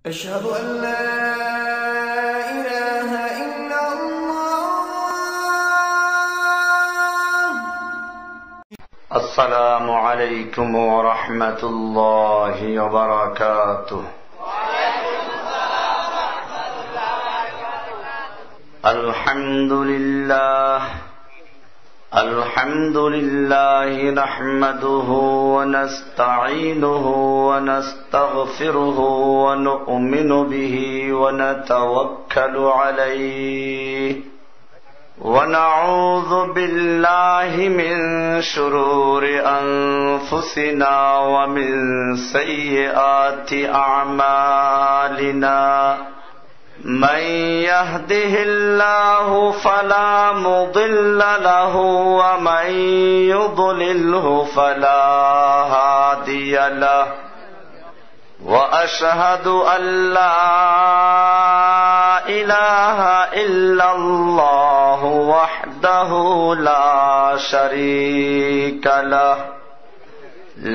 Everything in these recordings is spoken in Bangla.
أشهد أن لا إله إلا الله. السلام عليكم ورحمة الله وبركاته. الحمد لله نحمده ونستعينه ونستغفره ونؤمن به ونتوكل عليه ونعوذ بالله من شرور أنفسنا ومن سيئات أعمالنا من يهده الله فلا مضل له ومن يضلله فلا هادي له وأشهد أن لا إله إلا الله وحده لا شريك له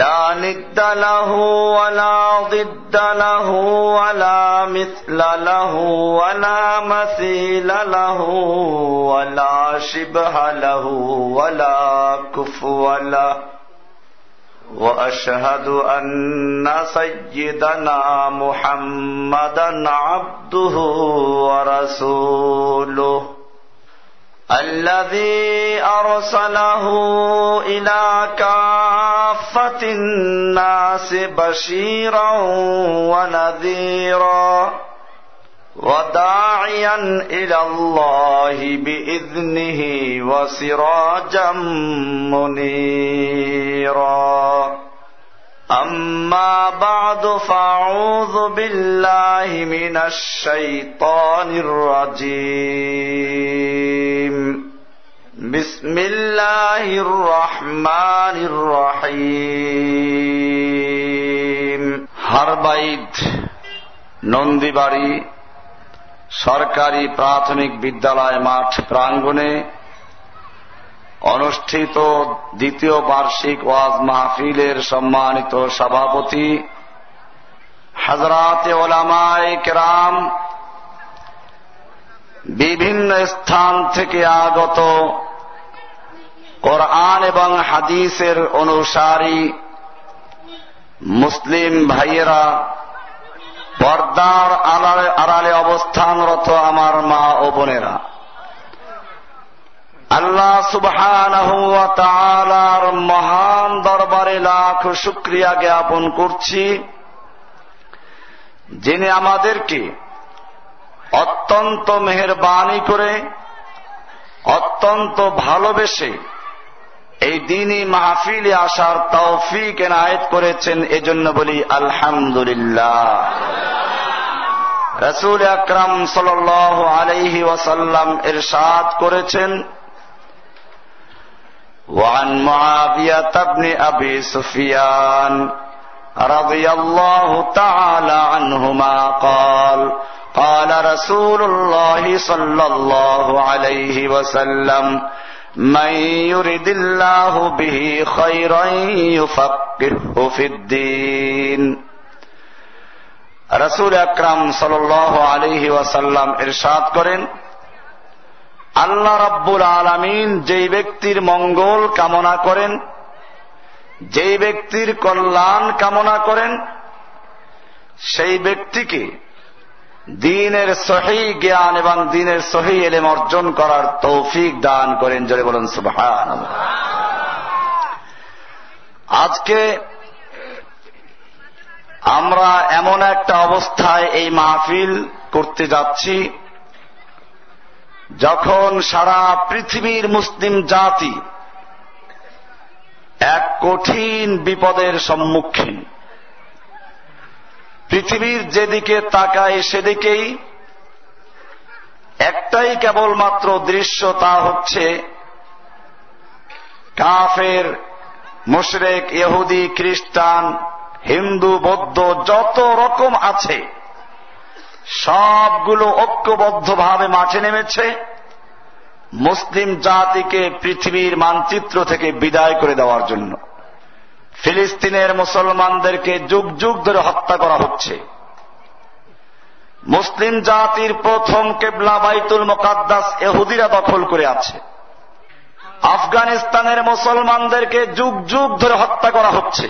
لا ند له ولا ضد له ولا مثل له ولا مثيل له ولا شبه له ولا كفو له وأشهد أن سيدنا محمدا عبده ورسوله الذي أرسله إلى كافة الناس بشيرا ونذيرا وداعيا إلى الله بإذنه وسراجا منيرا أما بعد فأعوذ بالله من الشيطان الرجيم بسم الله الرحمن الرحيم হারবাইদ নন্দীবাড়ি সরকারি প্রাথমিক বিদ্যালয় মাঠ প্রাঙ্গণে অনুষ্ঠিত দ্বিতীয় বার্ষিক ওয়াজ মাহফিলের সম্মানিত সভাপতি হযরতে উলামায়ে কেরাম, বিভিন্ন স্থান থেকে আগত কোরআন এবং হাদিসের অনুসারী মুসলিম ভাইয়েরা, পর্দার আড়ালে অবস্থানরত আমার মা ও বোনেরা, আল্লাহ সুবহানাহু ওয়া তাআলার মহান দরবারে লাখ শুকরিয়া জ্ঞাপন করছি, যিনি আমাদেরকে অত্যন্ত মেহেরবানি করে, অত্যন্ত ভালোবেসে এই দ্বীনি মাহফিলে আসার তৌফিক এনায়েত করেছেন। এজন্য বলি আলহামদুলিল্লাহ। রাসূল আকরাম সাল্লাল্লাহু আলাইহি ওয়াসাল্লাম ইরশাদ করেছেন, وعن معاوية بن أبي سفيان رضي الله تعالى عنهما قال قال رسول الله صلى الله عليه وسلم من يرد الله به خيرا يفقهه في الدين। রাসূল আকরাম সাল্লাল্লাহু আলাইহি ওয়াসাল্লাম ইরশাদ করেন, আল্লাহ রাব্বুল আলামিন যেই ব্যক্তির মঙ্গল কামনা করেন, যেই ব্যক্তির কল্যাণ কামনা করেন, সেই ব্যক্তিকে দ্বীনের সহিহ জ্ঞান এবং দ্বীনের সহিহ ইলম অর্জন করার তৌফিক দান করেন। জোরে বলুন সুবহানাল্লাহ। আজকে আমরা এমন একটা অবস্থায় এই মাহফিল করতে যাচ্ছি, যখন সারা পৃথিবীর মুসলিম জাতি এক কঠিন বিপদের সম্মুখীন। পৃথিবীর যেদিকে তাকায় সেদিকেই একটাই কেবলমাত্র দৃশ্য, তা হচ্ছে কাফের, মুশরিক, ইহুদি, খ্রিস্টান, হিন্দু, বৌদ্ধ যত রকম আছে সবগুলো ঐক্যবদ্ধভাবে মাঠে নেমেছে মুসলিম জাতিকে পৃথিবীর মানচিত্র থেকে বিদায় করে দেওয়ার জন্য। ফিলিস্তিনের মুসলমানদেরকে যুগ যুগ ধরে হত্যা করা হচ্ছে। মুসলিম জাতির প্রথম কিবলা বাইতুল মুকাদ্দাস ইহুদিরা দখল করে আছে। আফগানিস্তানের মুসলমানদেরকে যুগ যুগ ধরে হত্যা করা হচ্ছে,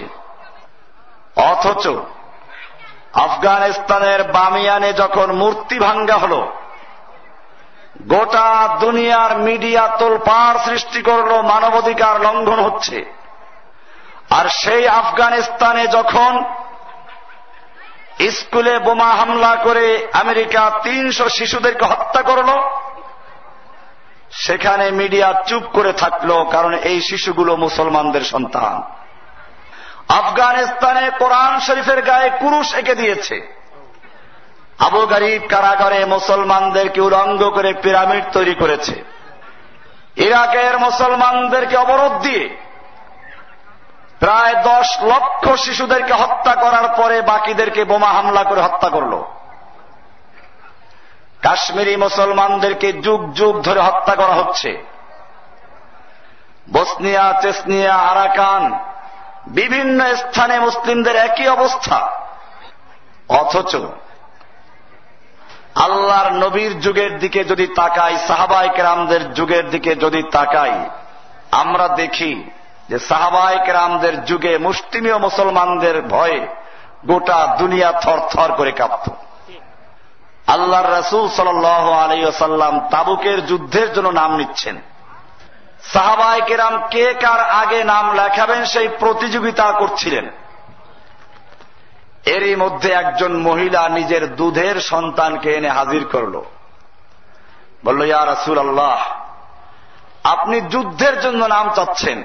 অথচ আফগানিস্তানের বামিয়ানে যখন মূর্তি ভাঙ্গা হল, গোটা দুনিয়ার মিডিয়া তোলপাড় সৃষ্টি করল, মানবাধিকার লঙ্ঘন হচ্ছে। আর সেই আফগানিস্তানে যখন স্কুলে বোমা হামলা করে আমেরিকা 300 শিশুদেরকে হত্যা করল, সেখানে মিডিয়া চুপ করে থাকলো, কারণ এই শিশুগুলো মুসলমানদের সন্তান। আফগানিস্তানে কোরআন শরীফের গায়ে কুরুশ এঁকে দিয়েছে। আবু গারিব কারাগারে মুসলমানদেরকে উলঙ্গ করে পিরামিড তৈরি করেছে। ইরাকের মুসলমানদেরকে অবরোধ দিয়ে প্রায় 10 লক্ষ শিশুদেরকে হত্যা করার পরে বাকিদেরকে বোমা হামলা করে হত্যা করল। কাশ্মীরি মুসলমানদেরকে যুগ যুগ ধরে হত্যা করা হচ্ছে। বসনিয়া, চেচনিয়া, আরাকান, বিভিন্ন স্থানে মুসলিমদের একই অবস্থা। অথচ আল্লাহর নবীর যুগের দিকে যদি তাকাই, সাহাবায়ে কেরামদের যুগের দিকে যদি তাকাই, আমরা দেখি যে সাহাবায়ে কেরামদের যুগে মুসলিমীয় মুসলমানদের ভয়ে গোটা দুনিয়া থরথর করে কাঁপত। আল্লাহর রাসূল সাল্লাল্লাহু আলাইহি ওয়াসাল্লাম তাবুকের যুদ্ধের জন্য নাম নিচ্ছেন। সাহাবায়ে কেরাম কে কার আগে নাম লেখাবেন সেই প্রতিযোগিতা করছিলেন। এরই মধ্যে একজন মহিলা নিজের দুধের সন্তানকে এনে হাজির করল। বলল, ইয়া রাসূলুল্লাহ, আপনি যুদ্ধের জন্য নাম চাচ্ছেন।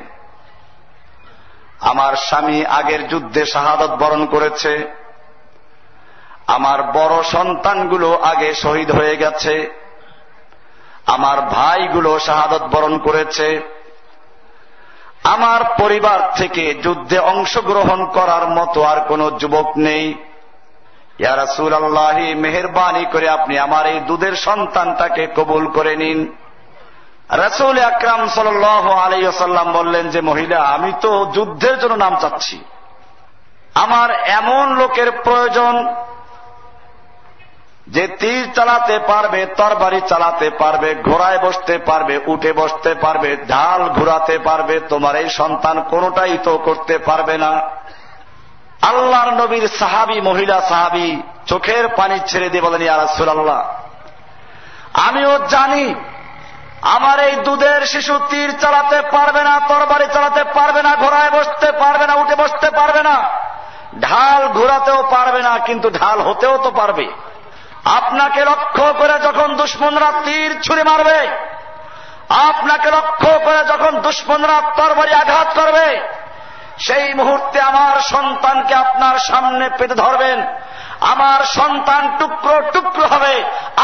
আমার স্বামী আগের যুদ্ধে শাহাদাত বরণ করেছে, আমার বড় সন্তানগুলো আগে শহীদ হয়ে গেছে, আমার ভাইগুলো শাহাদাত বরণ করেছে, আমার পরিবার থেকে যুদ্ধে অংশগ্রহণ করার মতো আর কোন যুবক নেই। ইয়া রাসূলুল্লাহ, মেহেরবানি করে আপনি আমার এই দুধের সন্তানটাকে কবুল করে নিন। রাসূল আকরাম সাল্লাল্লাহু আলাইহি ওয়াসাল্লাম বললেন যে, মহিলা, আমি তো যুদ্ধের জন্য নাম চাচ্ছি, আমার এমন লোকের প্রয়োজন যে তীর চালাতে পারবে, তরবারি চালাতে পারবে, ঘোড়ায় বসতে পারবে, উঠে বসতে পারবে, ঢাল ঘুরাতে পারবে। তোমার এই সন্তান কোনোটাই তো করতে পারবে না। আল্লাহর নবীর সাহাবী, মহিলা সাহাবী চোখের পানি ছেড়ে দিয়ে বলেন, ইয়া রাসূলুল্লাহ, আমিও জানি আমার এই দুধের শিশু তীর চালাতে পারবে না, তরবারি চালাতে পারবে না, ঘোড়ায় বসতে পারবে না, উঠে বসতে পারবে না, ঢাল ঘুরাতেও পারবে না, কিন্তু ঢাল হতেও তো পারবে। আপনাকে লক্ষ্য করে যখন দুশমনরা তীর ছুঁড়ে মারবে, আপনাকে লক্ষ্য করে যখন দুশমনরা তরবারি আঘাত করবে, সেই মুহূর্তে আমার সন্তানকে আপনার সামনে পেতে ধরবেন। আমার সন্তান টুকরো টুকরো হবে,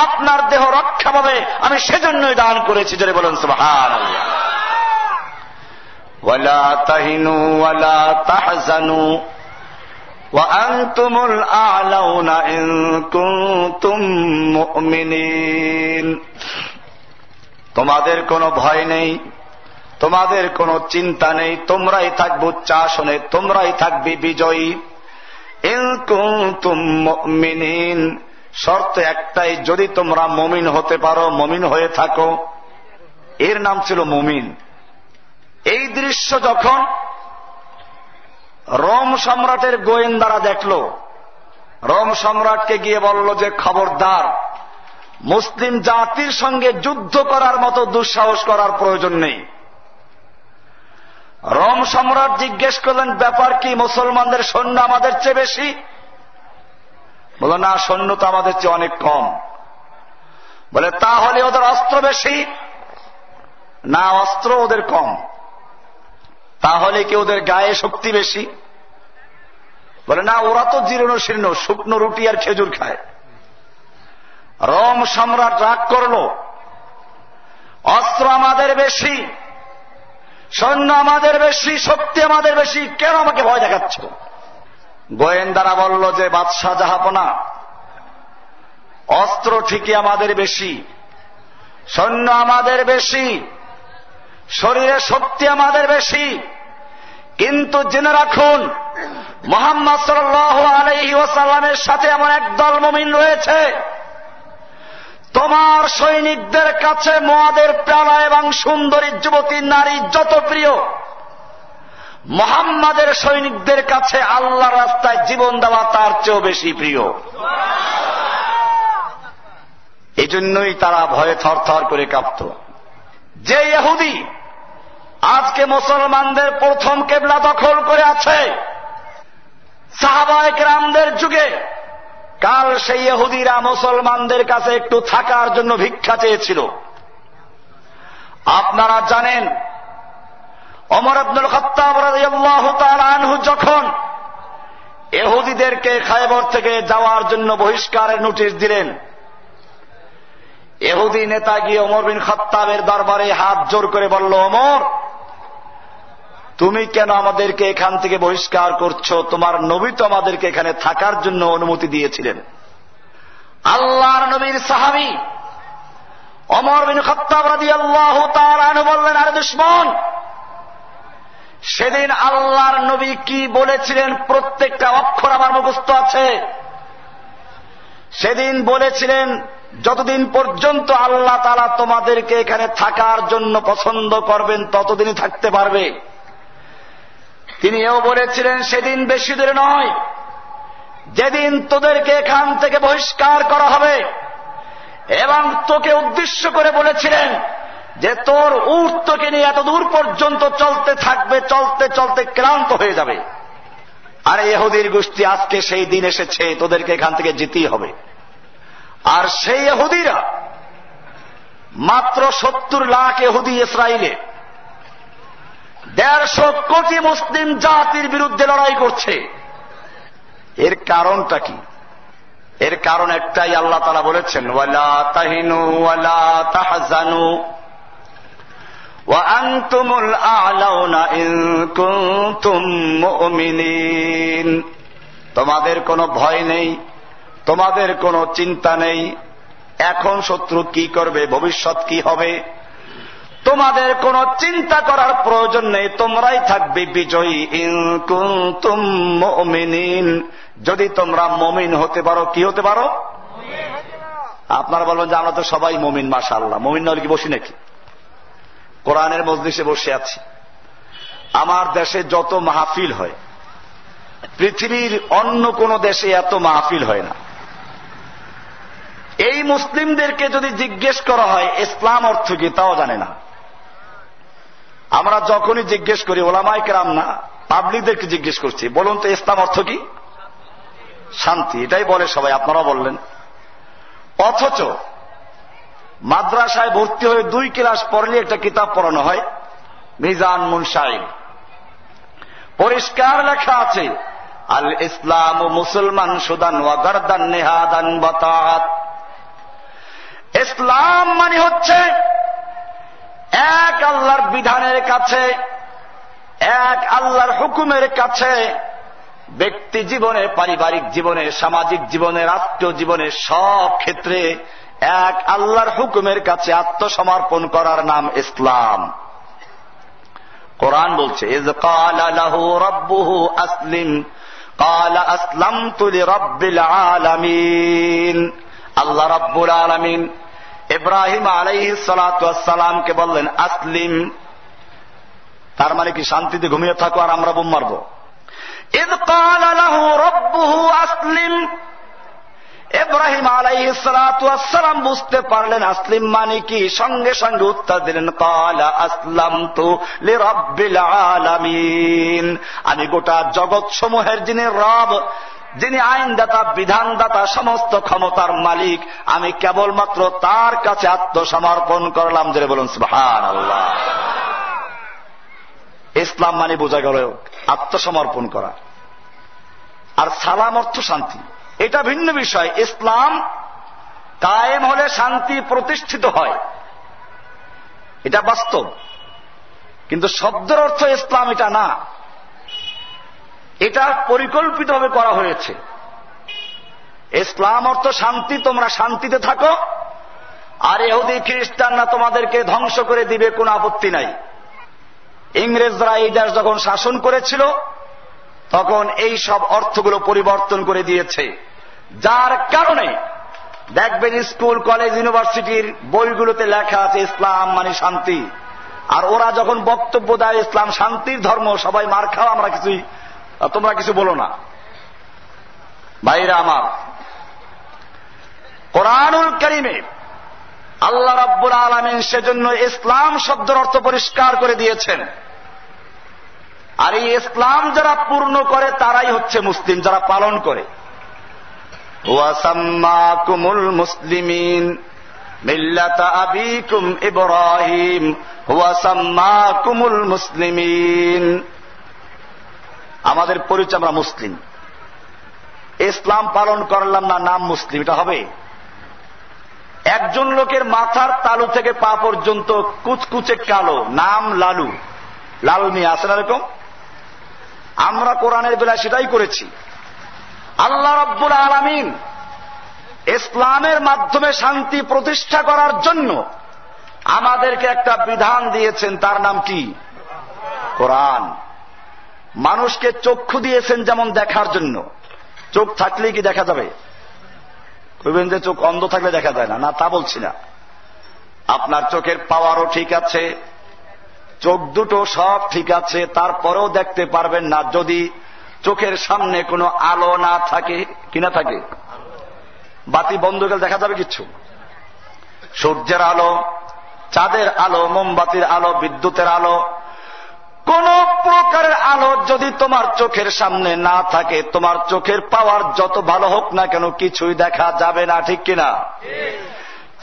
আপনার দেহ রক্ষা পাবে। আমি সেজন্যই দান করেছি। জোরে বলুন সুবহানাল্লাহ। ওয়ালা তাহিনু ওয়ালা তাহজানু ওয়া আনতুমুল আ'লাউনা ইন কুনতুম মুমিনিন। তোমাদের কোনো ভয় নেই, তোমাদের কোনো চিন্তা নেই, তোমরাই থাকবে উচ্চাসনে, তোমরাই থাকবে বিজয়ী। ইন কুনতুম মুমিনিন, শর্ত একটাই, যদি তোমরা মুমিন হতে পারো, মুমিন হয়ে থাকো। এর নাম ছিল মুমিন। এই দৃশ্য যখন রোম সম্রাটের গোয়েন্দারা দেখল, রোম সম্রাটকে গিয়ে বলল যে, খবরদার, মুসলিম জাতির সঙ্গে যুদ্ধ করার মতো দুঃসাহস করার প্রয়োজন নেই। রোম সম্রাট জিজ্ঞেস করলেন, ব্যাপার কি, মুসলমানদের সৈন্য আমাদের চেয়ে বেশি? বলো, না, সৈন্য তো আমাদের চেয়ে অনেক কম। বলে, তাহলে ওদের অস্ত্র বেশি? না, অস্ত্র ওদের কম। তাহলে কি ওদের গায়ে শক্তি বেশি? বলে, না, ওরা তো জীর্ণ শীর্ণ, শুকনো রুটি আর খেজুর খায়। রোম সম্রাট রাগ করল, অস্ত্র আমাদের বেশি, সৈন্য আমাদের বেশি, শক্তি আমাদের বেশি, কেন আমাকে ভয় দেখাচ্ছ? গোয়েন্দারা বলল যে, বাদশাহ জাহাপনা, অস্ত্র ঠিকই আমাদের বেশি, সৈন্য আমাদের বেশি, শরীরে শক্তি আমাদের বেশি, কিন্তু জেনে রাখুন, মুহাম্মদ সাল্লাল্লাহু আলাইহি ওয়াসাল্লামের সাথে এমন একদল মুমিন রয়েছে তোমার সৈনিকদের কাছে মদের পেয়ালা এবং সুন্দরী যুবতী নারী যত প্রিয়, মুহাম্মাদের সৈনিকদের কাছে আল্লাহর রাস্তায় জীবন দেওয়া তার চেয়েও বেশি প্রিয়। এই জন্যই তারা ভয়ে থরথর করে কাঁপত। যে ইহুদি আজকে মুসলমানদের প্রথম কেবলা দখল করে আছে সাহাবায়ে কেরামদের যুগে, কাল সেই ইহুদিরা মুসলমানদের কাছে একটু থাকার জন্য ভিক্ষা চেয়েছিল। আপনারা জানেন ওমর ইবনুল খাত্তাব রাদিয়াল্লাহু তাআলা আনহু যখন ইহুদিদেরকে খায়বর থেকে যাওয়ার জন্য বহিষ্কারের নোটিশ দিলেন, ইহুদি নেতা গিয়ে ওমর বিন খাত্তাবের দরবারে হাত জোর করে বলল, ওমর, তুমি কেন আমাদেরকে এখান থেকে বহিষ্কার করছো? তোমার নবী তো আমাদেরকে এখানে থাকার জন্য অনুমতি দিয়েছিলেন। আল্লাহর নবীর সাহাবী ওমর বিন খাত্তাব রাদিয়াল্লাহু তাআলা আনহু বললেন, আরে দুশমন, সেদিন আল্লাহর নবী কি বলেছিলেন প্রত্যেকটা অক্ষর আমার মুখস্থ আছে। সেদিন বলেছিলেন, যতদিন পর্যন্ত আল্লাহ তাআলা তোমাদেরকে এখানে থাকার জন্য পছন্দ করবেন ততদিনই থাকতে পারবে। তিনি এও বলেছিলেন, সেদিন বেশি দূরে নয়, যেদিন তোদেরকে এখান থেকে বহিষ্কার করা হবে, এবং তোকে উদ্দেশ্য করে বলেছিলেন যে তোর উট তোকে নিয়ে এত দূর পর্যন্ত চলতে থাকবে, চলতে চলতে ক্লান্ত হয়ে যাবে। আর ইহুদির গোষ্ঠী আজকে সেই দিন এসেছে, তোদেরকে এখান থেকে যেতেই হবে। আর সেই ইহুদিরা মাত্র 70 লাখ ইহুদি ইসরায়েলে 150 কোটি মুসলিম জাতির বিরুদ্ধে লড়াই করছে। এর কারণটা কি? এর কারণ একটাই, আল্লাহ তাআলা বলেছেন, ওয়ালা তাহিনু ওয়ালা তাহজানু ওয়া আনতুমুল আ'লাউনা ইন কুনতুম মুমিনিন। তোমাদের কোনো ভয় নেই, তোমাদের কোনো চিন্তা নেই, এখন শত্রু কি করবে, ভবিষ্যৎ কি হবে, তোমাদের কোনো চিন্তা করার প্রয়োজন নেই, তোমরাই থাকবে বিজয়ী ইন কুনতুম মুমিনিন, যদি তোমরা মুমিন হতে পারো। কি হতে পারো? আপনারা বলবেন যে আমরা তো সবাই মুমিন, মাশাআল্লাহ, মুমিন না হলে কি বসি নাকি? কোরআনের মজলিসে বসে আছি। আমার দেশে যত মাহফিল হয়, পৃথিবীর অন্য কোন দেশে এত মাহফিল হয় না। এই মুসলিমদেরকে যদি জিজ্ঞেস করা হয় ইসলাম অর্থ কি, তাও জানে না। আমরা যখনই জিজ্ঞেস করি, ওলামায়ে কেরাম না, পাবলিকদেরকে জিজ্ঞেস করছি, বলুন তো ইসলাম অর্থ কি? শান্তি, এটাই বলে সবাই, আপনারা বললেন। অথচ মাদ্রাসায় ভর্তি হয়ে 2 ক্লাস পড়লে একটা কিতাব পড়ানো হয়, মিজান মুনশাইব, পরিষ্কার লেখা আছে, আল ইসলাম মুসলমান সুদান ওয়া গারদান নিহাদান বাতাত। ইসলাম মানে হচ্ছে এক আল্লাহর বিধানের কাছে, এক আল্লাহর হুকুমের কাছে ব্যক্তি জীবনে, পারিবারিক জীবনে, সামাজিক জীবনে, রাষ্ট্রীয় জীবনে, সব ক্ষেত্রে এক আল্লাহর হুকুমের কাছে আত্মসমর্পণ করার নাম ইসলাম। কোরআন বলছে, ইয ক্বালা লাহু রাব্বুহু আসলিম ক্বালা আসলামতু লিরাব্বিল আলামিন। আল্লাহ রাব্বুল আলামিন ইব্রাহিম আলাইহিস সালাতু ওয়াস সালামকে বললেন আসলিম, তার মানে কি শান্তিতে ঘুমিয়ে থাকো আর আমরা বোম মারবো। ইয ক্বালা লাহু রাব্বুহু আসলিম, ইব্রাহিম আলাইহিস সালাতু ওয়াস সালাম বুঝতে পারলেন আসলিম মানে কি, সঙ্গে সঙ্গে উত্তর দিলেন ক্বালা আসলামতু লিরাব্বিল আলামিন, আমি গোটা জগৎ সমূহের যিনি রব, যিনি আইনদাতা, বিধানদাতা, সমস্ত ক্ষমতার মালিক, আমি কেবলমাত্র তার কাছে আত্মসমর্পণ করলাম। জোরে বলুন সুবহানাল্লাহ। ইসলাম মানে বোঝা গেল আত্মসমর্পণ করা। আর সালাম অর্থ শান্তি, এটা ভিন্ন বিষয়। ইসলাম কায়েম হলে শান্তি প্রতিষ্ঠিত হয়, এটা বাস্তব, কিন্তু শব্দের অর্থ ইসলাম এটা না, এটা পরিকল্পিতভাবে করা হয়েছে। ইসলাম অর্থ শান্তি, তোমরা শান্তিতে থাকো, আর ইহুদি খ্রিস্টানরা তোমাদেরকে ধ্বংস করে দিবে, কোনো আপত্তি নাই। ইংরেজরা এই দেশ যখন শাসন করেছিল তখন এই সব অর্থগুলো পরিবর্তন করে দিয়েছে, যার কারণে দেখবেন স্কুল কলেজ ইউনিভার্সিটির বইগুলোতে লেখা আছে ইসলাম মানে শান্তি, আর ওরা যখন বক্তব্য দেয় ইসলাম শান্তির ধর্ম, সবাই মার খাও, আমরা কিছুই, তোমরা কিছু বলো না। ভাইরা আমার, কোরআনুল কারীমে আল্লাহ রাব্বুল আলামিন সেজন্য ইসলাম শব্দের অর্থ পরিষ্কার করে দিয়েছেন। আর এই ইসলাম যারা পূর্ণ করে তারাই হচ্ছে মুসলিম, যারা পালন করে। ওয়া সাম্মাকুমুল মুসলিমিন মিল্লাতা আবিকুম ইব্রাহিম ওয়া সাম্মাকুমুল মুসলিমিন। আমাদের পরিচয় আমরা মুসলিম, ইসলাম পালন করলাম না, নাম মুসলিম, এটা হবে? একজন লোকের মাথার তালু থেকে পা পর্যন্ত কুচকুচে কালো, নাম লালু, লাল মিয়া, আছে না এরকম? আমরা কোরআনের বেলায় সেটাই করেছি। আল্লাহ রাব্বুল আলামিন ইসলামের মাধ্যমে শান্তি প্রতিষ্ঠা করার জন্য আমাদেরকে একটা বিধান দিয়েছেন, তার নাম কি? কোরআন। মানুষকে চক্ষু দিয়েছেন যেমন দেখার জন্য, চোখ থাকলে কি দেখা যাবে? কইবেন যে চোখ অন্ধ থাকলে দেখা যায় না, না তা বলছি না। আপনার চোখের পাওয়ারও ঠিক আছে, চোখ দুটো সব ঠিক আছে, তারপরেও দেখতে পারবেন না যদি চোখের সামনে কোনো আলো না থাকে। কি না থাকে? বাতি বন্ধ গেলে দেখা যাবে কিছু? সূর্যের আলো, চাঁদের আলো, মোমবাতির আলো, বিদ্যুতের আলো, কোন প্রকারের আলো যদি তোমার চোখের সামনে না থাকে, তোমার চোখের পাওয়ার যত ভালো হোক না কেন কিছুই দেখা যাবে না। ঠিক কিনা?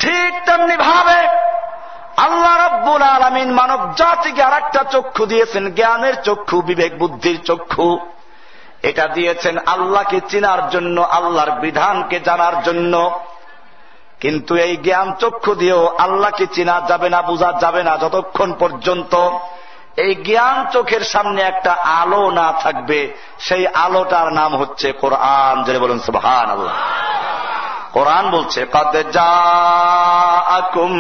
ঠিক তেমনি ভাবে আল্লাহ রাব্বুল আলামিন মানব জাতিকে আরেকটা চক্ষু দিয়েছেন, জ্ঞানের চক্ষু, বিবেক বুদ্ধির চক্ষু। এটা দিয়েছেন আল্লাহকে চেনার জন্য, আল্লাহর বিধানকে জানার জন্য। কিন্তু এই জ্ঞান চক্ষু দিয়েও আল্লাহকে চেনা যাবে না, বোঝা যাবে না যতক্ষণ পর্যন্ত এই জ্ঞান চোখের সামনে একটা আলো না থাকবে। সেই আলোটার নাম হচ্ছে কোরআন। যারা বলুন সুবহানাল্লাহ। কোরআন বলছে কাদ জাআকুম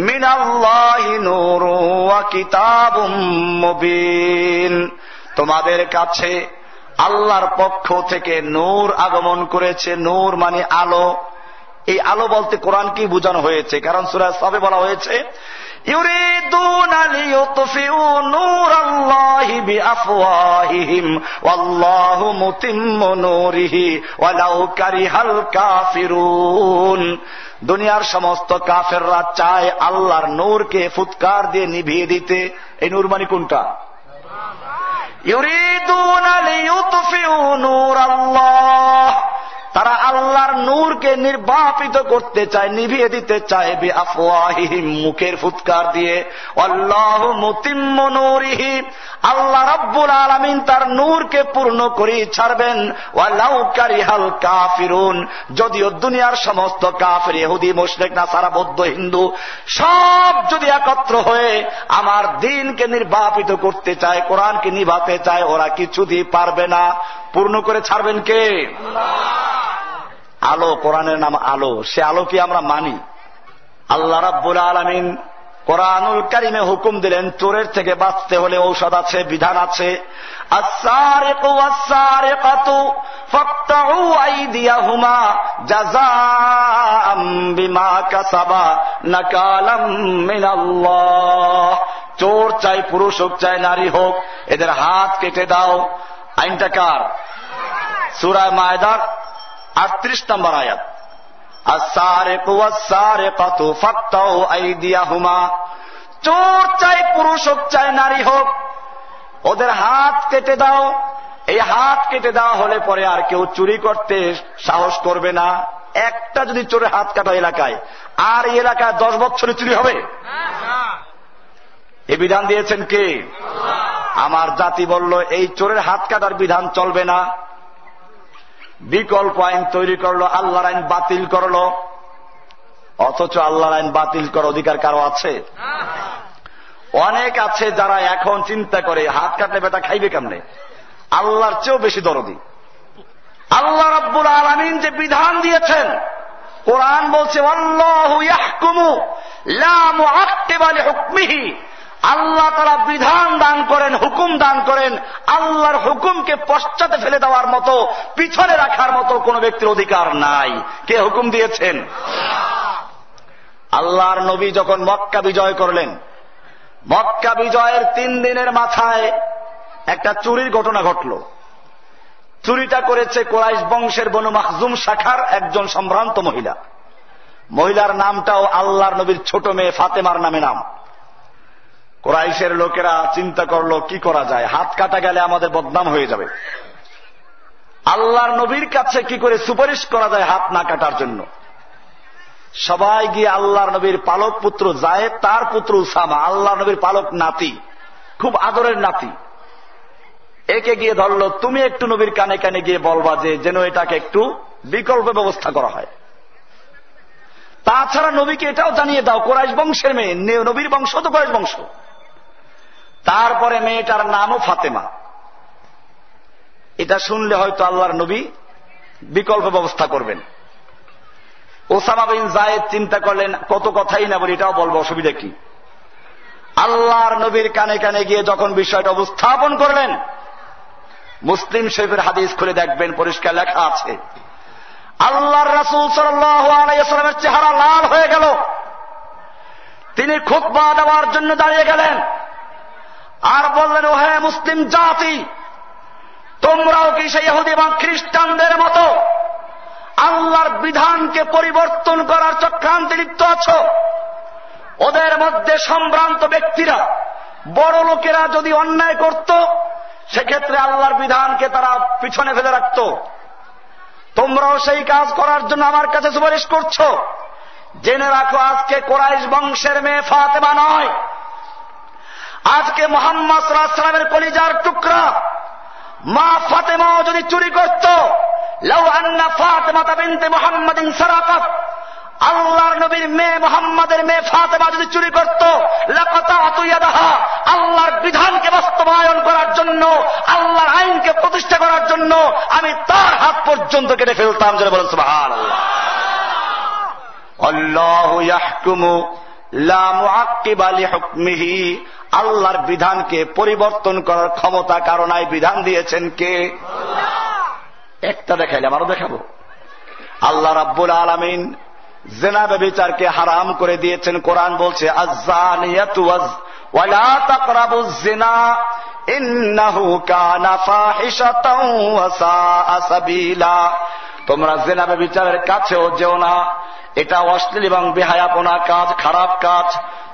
মিনাল্লাহি নূরুন ওয়া কিতাবুম মুবিন, তোমাদের কাছে আল্লাহর পক্ষ থেকে নূর আগমন করেছে। নূর মানে আলো। এই আলো বলতে কোরআন কি বোঝানো হয়েছে? কারণ সূরা সাবে বলা হয়েছে ইউরিদুনা লিইউতফিউ নূরাল্লাহি বিআফওয়াহিহিম ওয়াল্লাহু মুতিম্মু নূরিহি ওয়ালাউ কারিহাল কাফিরুন। দুনিয়ার সমস্ত কাফেররা চায় আল্লাহর নূরকে ফুৎকার দিয়ে নিভিয়ে দিতে। এই নূর মানে কোনটা? ইউরিদুনা লিইউতফিউ নূরাল্লাহ, তারা আল্লাহর নূরকে নির্বাপিত করতে চায়, নিভিয়ে দিতে চায়। বিআফওয়াহিহিম, মুখের ফুৎকার দিয়ে। আল্লাহু মুতিম্মু নূরিহি, আল্লাহ রাব্বুল আলামিন তার নূরকে পূর্ণ করে ছাড়বেন। ওয়ালাউ কারিহাল কাফিরুন, যদিও দুনিয়ার সমস্ত কাফের, ইহুদি, মুশরিক, নাসারা, বৌদ্ধ, হিন্দু সব যদি একত্র হয়ে আমার দ্বীনকে নির্বাপিত করতে চায়, কোরআনকে নিভাতে চায়, ওরা কিছুতেই পারবে না। পূর্ণ করে ছাড়বেন কে? আলো। কোরআনের নাম আলো। সে আলো কি আমরা মানি? আল্লাহ রাব্বুল আলামিন কোরআনুল কারীমে হুকুম দিলেন চোরের থেকে বাঁচতে হলে ঔষধ আছে, বিধান আছে। আস-সারিকু ওয়াস-সারিকাতু ফাকতাউ আইদিয়াহুমা জাযাআম বিমা কাসাবা নাকালাম মিনাল্লাহ। চোর চাই পুরুষ হোক চাই নারী হোক, এদের হাত কেটে দাও। আইনটা কার? সূরা মায়েদার 38 নম্বর আয়াত। আস-সারিকু ওয়াস-সারিকাতু ফাকতাউ আইদিয়াহুমা, চোর চাই পুরুষ হোক চাই নারী হোক, ওদের হাত কেটে দাও। এই হাত কেটে দেওয়া হলে পরে আর কেউ চুরি করতে সাহস করবে না। একটা যদি চোরের হাত কাটা এলাকায়, আর এই এলাকায় 10 বছরে চুরি হবে? এই বিধান দিয়েছেন কে? আমার জাতি বলল এই চোরের হাত কাটার বিধান চলবে না। বিকল্প আইন তৈরি করলো, আল্লাহর আইন বাতিল করলো। অথচ আল্লাহর আইন বাতিল করার অধিকার কারো আছে? অনেক আছে যারা এখন চিন্তা করে হাত কাটলে বেটা খাইবে কেমনে। আল্লাহর চেয়েও বেশি দরদি। আল্লাহ রাব্বুল আলামিন যে বিধান দিয়েছেন, কোরআন বলছে আল্লাহু ইয়াহকুমু লা মুআক্কিবা লিহুকমিহি, আল্লাহ তাআলা বিধান দান করেন, হুকুম দান করেন, আল্লাহর হুকুমকে পশ্চাতে ফেলে দেওয়ার মতো, পিছনে রাখার মতো কোন ব্যক্তির অধিকার নাই। কে হুকুম দিয়েছেন? আল্লাহর নবী যখন মক্কা বিজয় করলেন, মক্কা বিজয়ের 3 দিনের মাথায় একটা চুরির ঘটনা ঘটল। চুরিটা করেছে কুরাইশ বংশের বনু মাখজুম শাখার একজন সম্ভ্রান্ত মহিলা। মহিলার নামটাও আল্লাহর নবীর ছোট মেয়ে ফাতেমার নামে নাম। কুরাইশের লোকেরা চিন্তা করলো কি করা যায়, হাত কাটা গেলে আমাদের বদনাম হয়ে যাবে। আল্লাহর নবীর কাছে কি করে সুপারিশ করা যায় হাত না কাটার জন্য? সবাই গিয়ে আল্লাহর নবীর পালক পুত্র জায়েদ, তার পুত্র উসামা, আল্লাহর নবীর পালক নাতি, খুব আদরের নাতি, একে গিয়ে ধরল, তুমি একটু নবীর কানে কানে গিয়ে বলবা যে যেন এটাকে একটু বিকল্প ব্যবস্থা করা হয়। তাছাড়া নবীকে এটাও জানিয়ে দাও কুরাইশ বংশের মেয়ে, নবীর বংশ তো কুরাইশ বংশ। তারপরে মেয়েটার নামও ফাতেমা। এটা শুনলে হয়তো আল্লাহর নবী বিকল্প ব্যবস্থা করবেন। ওসামা বিন জায়েদ চিন্তা করলেন কত কথাই না বলি, এটাও বলবো, অসুবিধা কি? আল্লাহর নবীর কানে কানে গিয়ে যখন বিষয়টা উপস্থাপন করলেন, মুসলিম শরীফের হাদিস খুলে দেখবেন পরিষ্কার লেখা আছে, আল্লাহর রাসূল সাল্লাল্লাহু আলাইহি ওয়াসাল্লামের চেহারা লাল হয়ে গেল। তিনি খুতবা দেওয়ার জন্য দাঁড়িয়ে গেলেন আর বললেন, ও হে মুসলিম জাতি, তোমরাও কি সেই ইহুদি এবং খ্রিস্টানদের মতো আল্লাহর বিধানকে পরিবর্তন করার চক্রান্তে লিপ্ত আছো? ওদের মধ্যে সম্ভ্রান্ত ব্যক্তিরা, বড় লোকেরা যদি অন্যায় করত, সেক্ষেত্রে আল্লাহর বিধানকে তারা পিছনে ফেলে রাখত। তোমরাও সেই কাজ করার জন্য আমার কাছে সুপারিশ করছো। জেনে রাখো, আজকে কুরাইশ বংশের মেয়ে ফাতেমা নয়, আজকে মুহাম্মদ সাল্লাল্লাহু আলাইহি ওয়াসাল্লামের কলিজার টুকরা মা ফাতেমাও যদি চুরি করত, লাউ আন্না ফাতেমা বিনতে মুহাম্মাদিন সারাকাত, আল্লাহর নবীর মেয়ে মুহাম্মাদের মেয়ে ফাতেমা যদি চুরি করত, লাকাতাতু ইয়াদাহা, আল্লাহর বিধানকে বাস্তবায়ন করার জন্য, আল্লাহর আইনকে প্রতিষ্ঠা করার জন্য আমি তার হাত পর্যন্ত কেটে ফেলতাম। যারা বলেন সুবহানাল্লাহ। আল্লাহু ইয়াহকুমু লা মুআক্কিবা লিহুকমিহি, আল্লাহর বিধানকে পরিবর্তন করার ক্ষমতা কারো নাই। বিধান দিয়েছেন কে? একটা দেখাইলাম, আরো দেখাবো। আল্লাহ রাব্বুল আলামিন জিনা ব্যভিচারকে হারাম করে দিয়েছেন। কোরআন বলছে, আয-যানিয়াতু ওয়ালা তাকরাবুয জিনা ইন্নাহু কানা ফাহিশাতাও ওয়া সাআ সাবিলা, তোমরা জিনা ব্যভিচারের কাছেও যেও না, এটা অশ্লীল এবং বেহায়াপনা কাজ, খারাপ কাজ।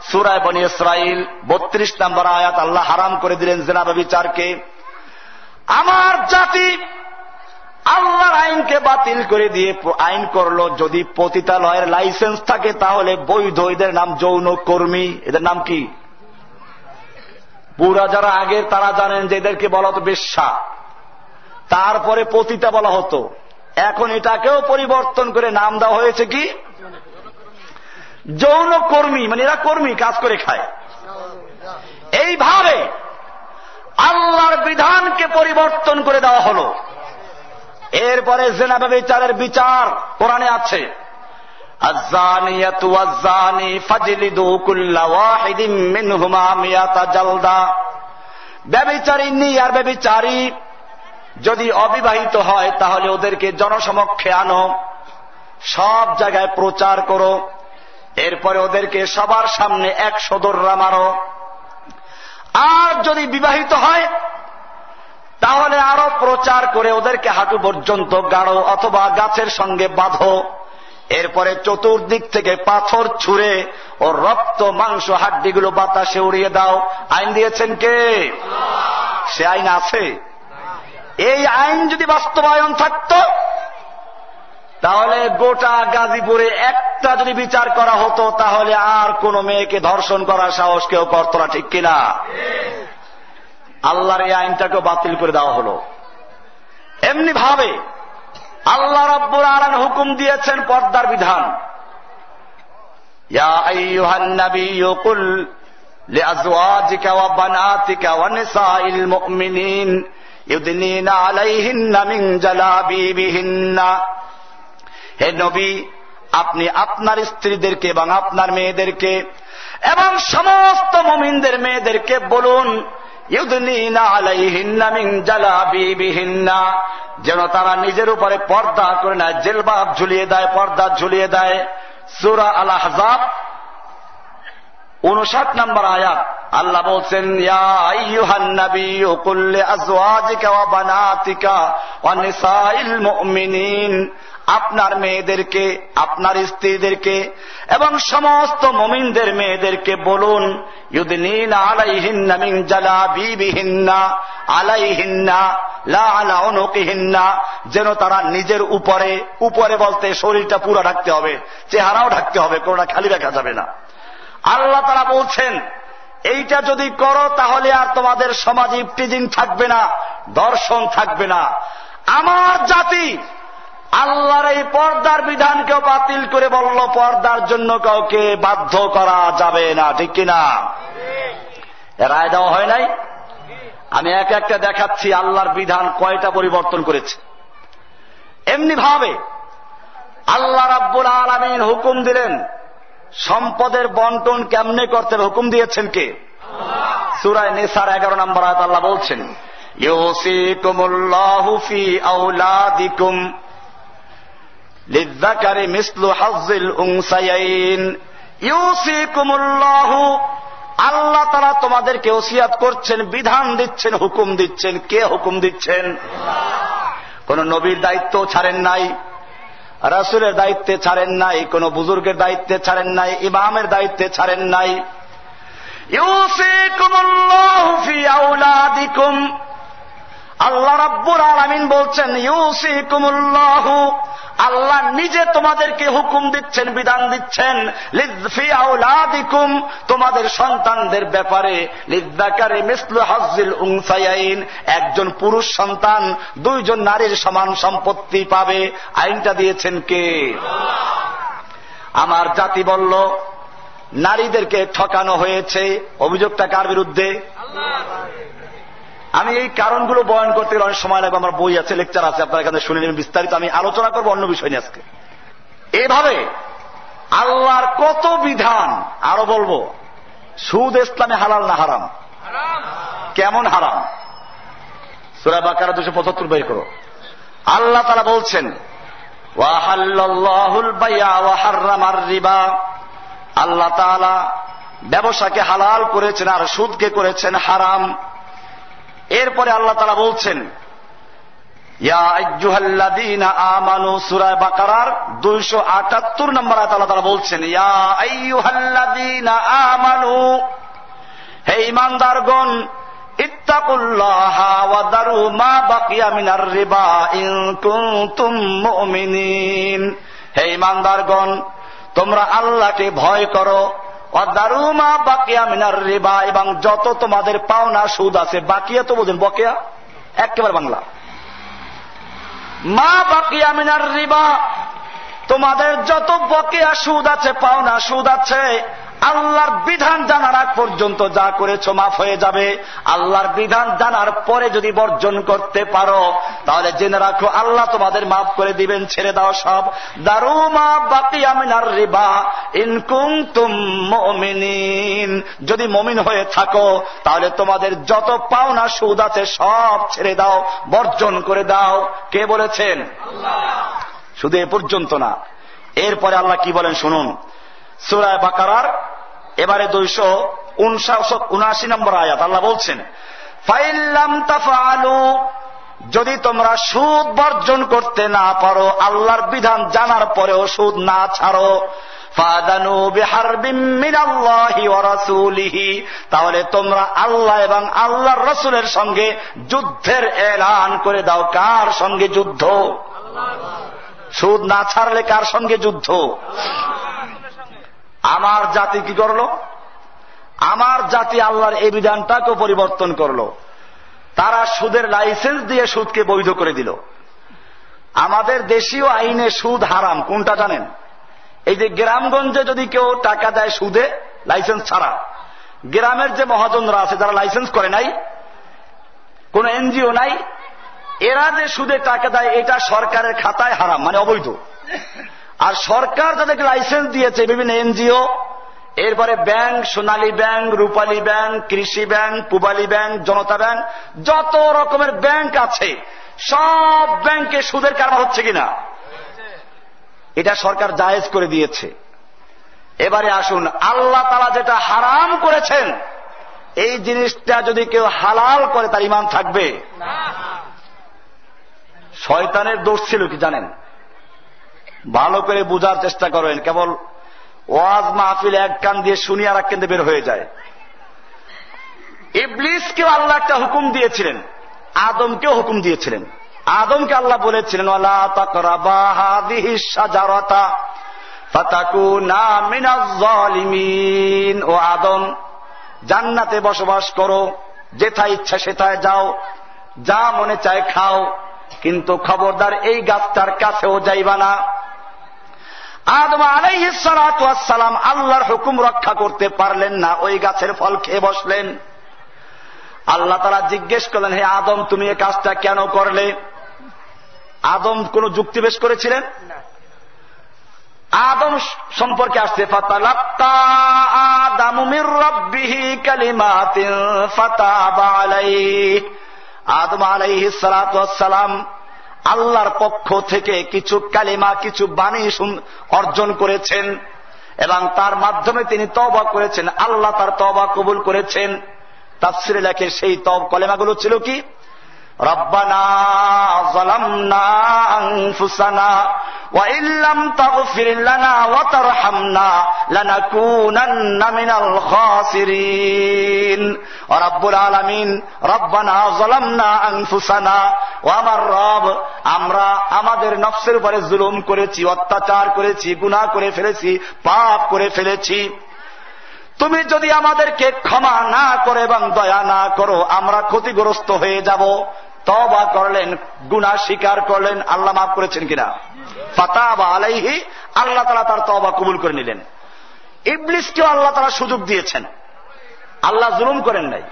সূরা বনী ইসরাইল 32 নম্বর আয়াত আল্লাহ হারাম করে দিলেন জিনা ব্যভিচারকে। আমার জাতি আল্লাহর আইনকে বাতিল করে দিয়ে আইন করলো, যদি পতিতালয়ের লাইসেন্স থাকে তাহলে বৈধ। এদের নাম যৌন কর্মী। এদের নাম কি? পুরা যারা আগের তারা জানেন যে এদেরকে বলা হতো বেশ্যা, তারপরে পতিতা বলা হতো। এখন এটাকেও পরিবর্তন করে নাম দেওয়া হয়েছে কি? যৌন কর্মী, মানে এরা কর্মী, কাজ করে খায়। এইভাবে আল্লাহর বিধানকে পরিবর্তন করে দেওয়া হলো। এরপরে জিনা ব্যভিচারের বিচার কোরআনে আছে, আয-যানিয়াতু ওয়াজ-যানি ফাজলিদু কুল্লা ওয়াহিদিম মিনহুমা মিয়াতা জালদা, ব্যভিচারিণী আর ব্যভিচারী যদি অবিবাহিত হয় তাহলে ওদেরকে জনসমক্ষে আনো, সব জায়গায় প্রচার করো, এরপরে ওদেরকে সবার সামনে 100 দোররা মারো। আর যদি বিবাহিত হয় তাহলে আরো প্রচার করে ওদেরকে হাঁটু পর্যন্ত গাড়ো অথবা গাছের সঙ্গে বাঁধো। এরপরে চতুর্দিক থেকে পাথর ছুঁড়ে ও রক্ত মাংস হাড্ডিগুলো বাতাসে উড়িয়ে দাও। আইন দিয়েছেন কে? সে আইন আছে। এই আইন যদি বাস্তবায়ন থাকত তাহলে গোটা গাজীপুরে একটা যদি বিচার করা হতো তাহলে আর কোন মেয়েকে ধর্ষণ করার সাহস কেউ করত না, ঠিক কিনা? আল্লাহর এই আইনটাকে বাতিল করে দেওয়া হলো। এমনি ভাবে আল্লাহ রাব্বুল আলামিন হুকুম দিয়েছেন পর্দার বিধান। ইয়া আইয়ুহান নাবিয়্যু কুল লিআজওয়াজিকা ওয়া বানাতিকা ওয়া নিসাইল মুমিনিন ইউদনিনা আলাইহিন্না মিন জালাবিবিহিন্না, হে নবী, আপনি আপনার স্ত্রীদেরকে এবং আপনার মেয়েদেরকে এবং সমস্ত মুমিনদের মেয়েদেরকে বলুন ইউদনিনা আলাইহিন্না মিন জালাবিবিহিন্না, যেন তারা নিজের উপরে পর্দা করে নেয়, জিলবাব ঝুলিয়ে দেয়, পর্দা ঝুলিয়ে দেয়। সূরা আল আহজাব 59 নম্বর আয়াত আল্লাহ বলছেন, ইয়া আইয়ুহান নাবিয়্যু কুল লিআজওয়াজিকা ওয়া বানাতিকা ওয়া নিসাইল মুমিনিন, আপনার মেয়েদেরকে, আপনার স্ত্রীদেরকে এবং সমস্ত মুমিনদের মেয়েদেরকে বলুন ইউদনিনা আলাইহিন্না মিন জালাবিবিহিন্না, আলাইহিন্না লা আলা উনুকিহিন্না, যেন তারা নিজের উপরে, উপরে বলতে শরীরটা পুরো ঢাকতে হবে, চেহারাও ঢাকতে হবে, কোনটা খালি রাখা যাবে না। আল্লাহ তাআলা বলছেন এইটা যদি করো তাহলে আর তোমাদের সমাজে ইফতিজিং থাকবে না, দর্শন থাকবে না। আমার জাতি আল্লাহর এই পর্দার বিধানকেও বাতিল করে বলল পর্দার জন্য কাউকে বাধ্য করা যাবে না, ঠিক কিনা? রায় দেওয়া হয় নাই? আমি এক একটা দেখাচ্ছি আল্লাহর বিধান কয়টা পরিবর্তন করেছে। এমনি ভাবে আল্লাহ রাব্বুল আলামিন হুকুম দিলেন সম্পদের বন্টন কেমনে করতে হবে, হুকুম দিয়েছেন কে? সূরা নিসার 11 নম্বর আয়াত আল্লাহ বলছেন, ইউসিকুমুল্লাহু ফি আওলাদিকুম লিযযাকারি মিসলু হাজ্জিল উনসায়াইন। ইউসিকুমুল্লাহু, আল্লাহ তাআলা তোমাদেরকে ওসিয়াত করছেন, বিধান দিচ্ছেন, হুকুম দিচ্ছেন। কে হুকুম দিচ্ছেন? কোন নবীর দায়িত্ব ছাড়েন নাই, রাসূলের দায়িত্বে ছাড়েন নাই, কোন বুজুর্গের দায়িত্বে ছাড়েন নাই, ইমামের দায়িত্বে ছাড়েন নাই। ইউসিকুমুল্লাহু ফি আওলাদিকুম, আল্লাহ রাব্বুল আলামিন বলছেন ইউসিকুমুল্লাহু, আল্লাহ নিজে তোমাদেরকে হুকুম দিচ্ছেন, বিধান দিচ্ছেন, লিযফি আওলাদিকুম, তোমাদের সন্তানদের ব্যাপারে, লিযযাকারি মিসলু হাজ্জিল উনসায়াইন, একজন পুরুষ সন্তান দুইজন নারীর সমান সম্পত্তি পাবে। আইনটা দিয়েছেন কে? আমার জাতি বলল নারীদেরকে ঠকানো হয়েছে, অভিযোগটা কার বিরুদ্ধে? আমি এই কারণগুলো বয়ান করতে গেলে অনেক সময় লাগবে, আমার বই আছে, লেকচার আছে, আপনারা এখানে শুনে নেবেন বিস্তারিত। আমি আলোচনা করবো অন্য বিষয় নিয়ে আজকে। এভাবে আল্লাহর কত বিধান। আরো বলবো, সুদ ইসলামে হালাল না হারাম? কেমন হারাম? সূরা বাকারা 275 বের করো। আল্লাহ তাআলা বলছেন ওয়া হাল্লাল্লাহুল বাই'a ওয়া হাররামার রিবা, আল্লাহ তাআলা ব্যবসাকে হালাল করেছেন আর সুদকে করেছেন হারাম। এরপরে আল্লাহ তাআলা বলছেন ইয়া আইয়ুহাল্লাযীনা আমানু, সূরা বাকারার 278 নম্বর আয়াত আল্লাহ তাআলা বলছেন ইয়া আইয়ুহাল্লাযীনা আমানু, হে ঈমানদারগণ, ইত্তাকুল্লাহা ওয়া দারু মা বাকিয়া মিনার রিবা ইন কুনতুম মুমিনিন, হে ঈমানদারগণ তোমরা আল্লাহকে ভয় করো, ওয়া দারু মা বাকিয়া মিনার রিবা, এবং যত তোমাদের পাওনা সুদ আছে, বাকিয়া তো বোঝেন, বকেয়া একেবারে বাংলা, মা বাকিয়া মিনার রিবা, তোমাদের যত বকেয়া সুদ আছে, পাওনা সুদ আছে, আল্লাহর বিধান জানার আগ পর্যন্ত যা করেছো মাফ হয়ে যাবে। আল্লাহর বিধান জানার পরে যদি বর্জন করতে পারো তাহলে জেনে রাখো আল্লাহ তোমাদের মাফ করে দিবেন, ছেড়ে দাও সব। দারু মা বাকিয়া মিনার রিবা ইন কুনতুম মুমিনিন, যদি মুমিন হয়ে থাকো তাহলে তোমাদের যত পাওনা সুদ আছে সব ছেড়ে দাও, বর্জন করে দাও। কে বলেছেন? শুধু এ পর্যন্ত না, এরপরে আল্লাহ কি বলেন শুনুন। সূরা বাকারার এবারে 279 নম্বর আয়াত আল্লাহ বলছেন ফাইল্লাম তাফআলু, যদি তোমরা সুদ বর্জন করতে না পারো, আল্লাহর বিধান জানার পরেও সুদ না ছাড়ো, ফাদানু বিহারবিম মিনাল্লাহি ওয়া রাসূলিহি, তাহলে তোমরা আল্লাহ এবং আল্লাহর রাসূলের সঙ্গে যুদ্ধের এলান করে দাও। কার সঙ্গে যুদ্ধ? সুদ না ছাড়লে কার সঙ্গে যুদ্ধ? আমার জাতি কি করলো? আমার জাতি আল্লাহর এই বিধানটাকে পরিবর্তন করলো। তারা সুদের লাইসেন্স দিয়ে সুদকে বৈধ করে দিল। আমাদের দেশীয় আইনে সুদ হারাম কোনটা জানেন? এই যে গ্রামগঞ্জে যদি কেউ টাকা দেয় সুদে লাইসেন্স ছাড়া, গ্রামের যে মহাজনরা আছে যারা লাইসেন্স করে নাই, কোন এনজিও নাই, এরা যে সুদে টাকা দেয় এটা সরকারের খাতায় হারাম, মানে অবৈধ। আর সরকার যাদেরকে লাইসেন্স দিয়েছে বিভিন্ন এনজিও, এরপরে ব্যাংক, সোনালী ব্যাংক, রূপালী ব্যাংক, কৃষি ব্যাংক, পূবালী ব্যাংক, জনতা ব্যাংক, যত রকমের ব্যাংক আছে সব ব্যাংকে সুদের কারবার হচ্ছে কিনা? এটা সরকার জায়েজ করে দিয়েছে। এবারে আসুন, আল্লাহ তাআলা যেটা হারাম করেছেন এই জিনিসটা যদি কেউ হালাল করে তার ঈমান থাকবে? শয়তানের দোষ ছিল কি জানেন? ভালো করে বুঝার চেষ্টা করেন। কেবল ওয়াজ মাহফিল এক কান দিয়ে শুনি আর এক কান দিয়ে বের হয়ে যায়। ইবলিসকেও আল্লাহ একটা হুকুম দিয়েছিলেন, আদমকেও হুকুম দিয়েছিলেন। আদমকে আল্লাহ বলেছিলেন ওয়ালা তাকরাবা হাযিহিশ শাজারাতা ফাতাকুনা মিনাজ জালিমিন। ও আদম, জান্নাতে বসবাস করো, যেথায় ইচ্ছা সেথায় যাও, যা মনে চায় খাও, কিন্তু খবরদার এই গাছটার কাছেও যাইবা না। আদম আলাইহিস সালাতু ওয়াস সালাম আল্লাহর হুকুম রক্ষা করতে পারলেন না, ওই গাছের ফল খেয়ে বসলেন। আল্লাহ তাআলা জিজ্ঞেস করলেন, হে আদম, তুমি এই কাজটা কেন করলে? আদম কোন যুক্তি পেশ করেছিলেন? আদম সম্পর্কে আসছে ফাতালাক্কা আদামু মির রাব্বিহি কালিমাতিন ফাতাবা আলাইহি। আদম আলাইহিস সালাতু ওয়াস সালাম আল্লাহর পক্ষ থেকে কিছু কালিমা, কিছু বাণী অর্জন করেছেন এবং তার মাধ্যমে তিনি তওবা করেছেন। আল্লাহ তার তওবা কবুল করেছেন। তাফসিরে লেখে সেই কলেমাগুলো ছিল কি? রব্বানা যালামনা আনফুসানা ওয়া ইল্লাম তাগফির লানা ওয়া তারহামনা লানাকুনান্না মিনাল খাসিরিন। ও রব্বুল আলামিন, রব্বানা যালামনা আনফুসানা, ও আমার রব, আমরা আমাদের নফসের উপরে জুলুম করেছি, অত্যাচার করেছি, গুনাহ করে ফেলেছি, পাপ করে ফেলেছি। তুমি যদি আমাদেরকে ক্ষমা না করে এবং দয়া না করো আমরা ক্ষতিগ্রস্ত হয়ে যাব। তওবা করলেন, গুনাহ স্বীকার করলেন, আল্লাহ মাফ করেছেন কিনা? ফাতাবা আলাইহি, আল্লাহ তাআলা তার তওবা কবুল করে নিলেন। ইবলিসকেও আল্লাহ তাআলা সুযোগ দিয়েছেন, আল্লাহ জুলুম করেন নাই।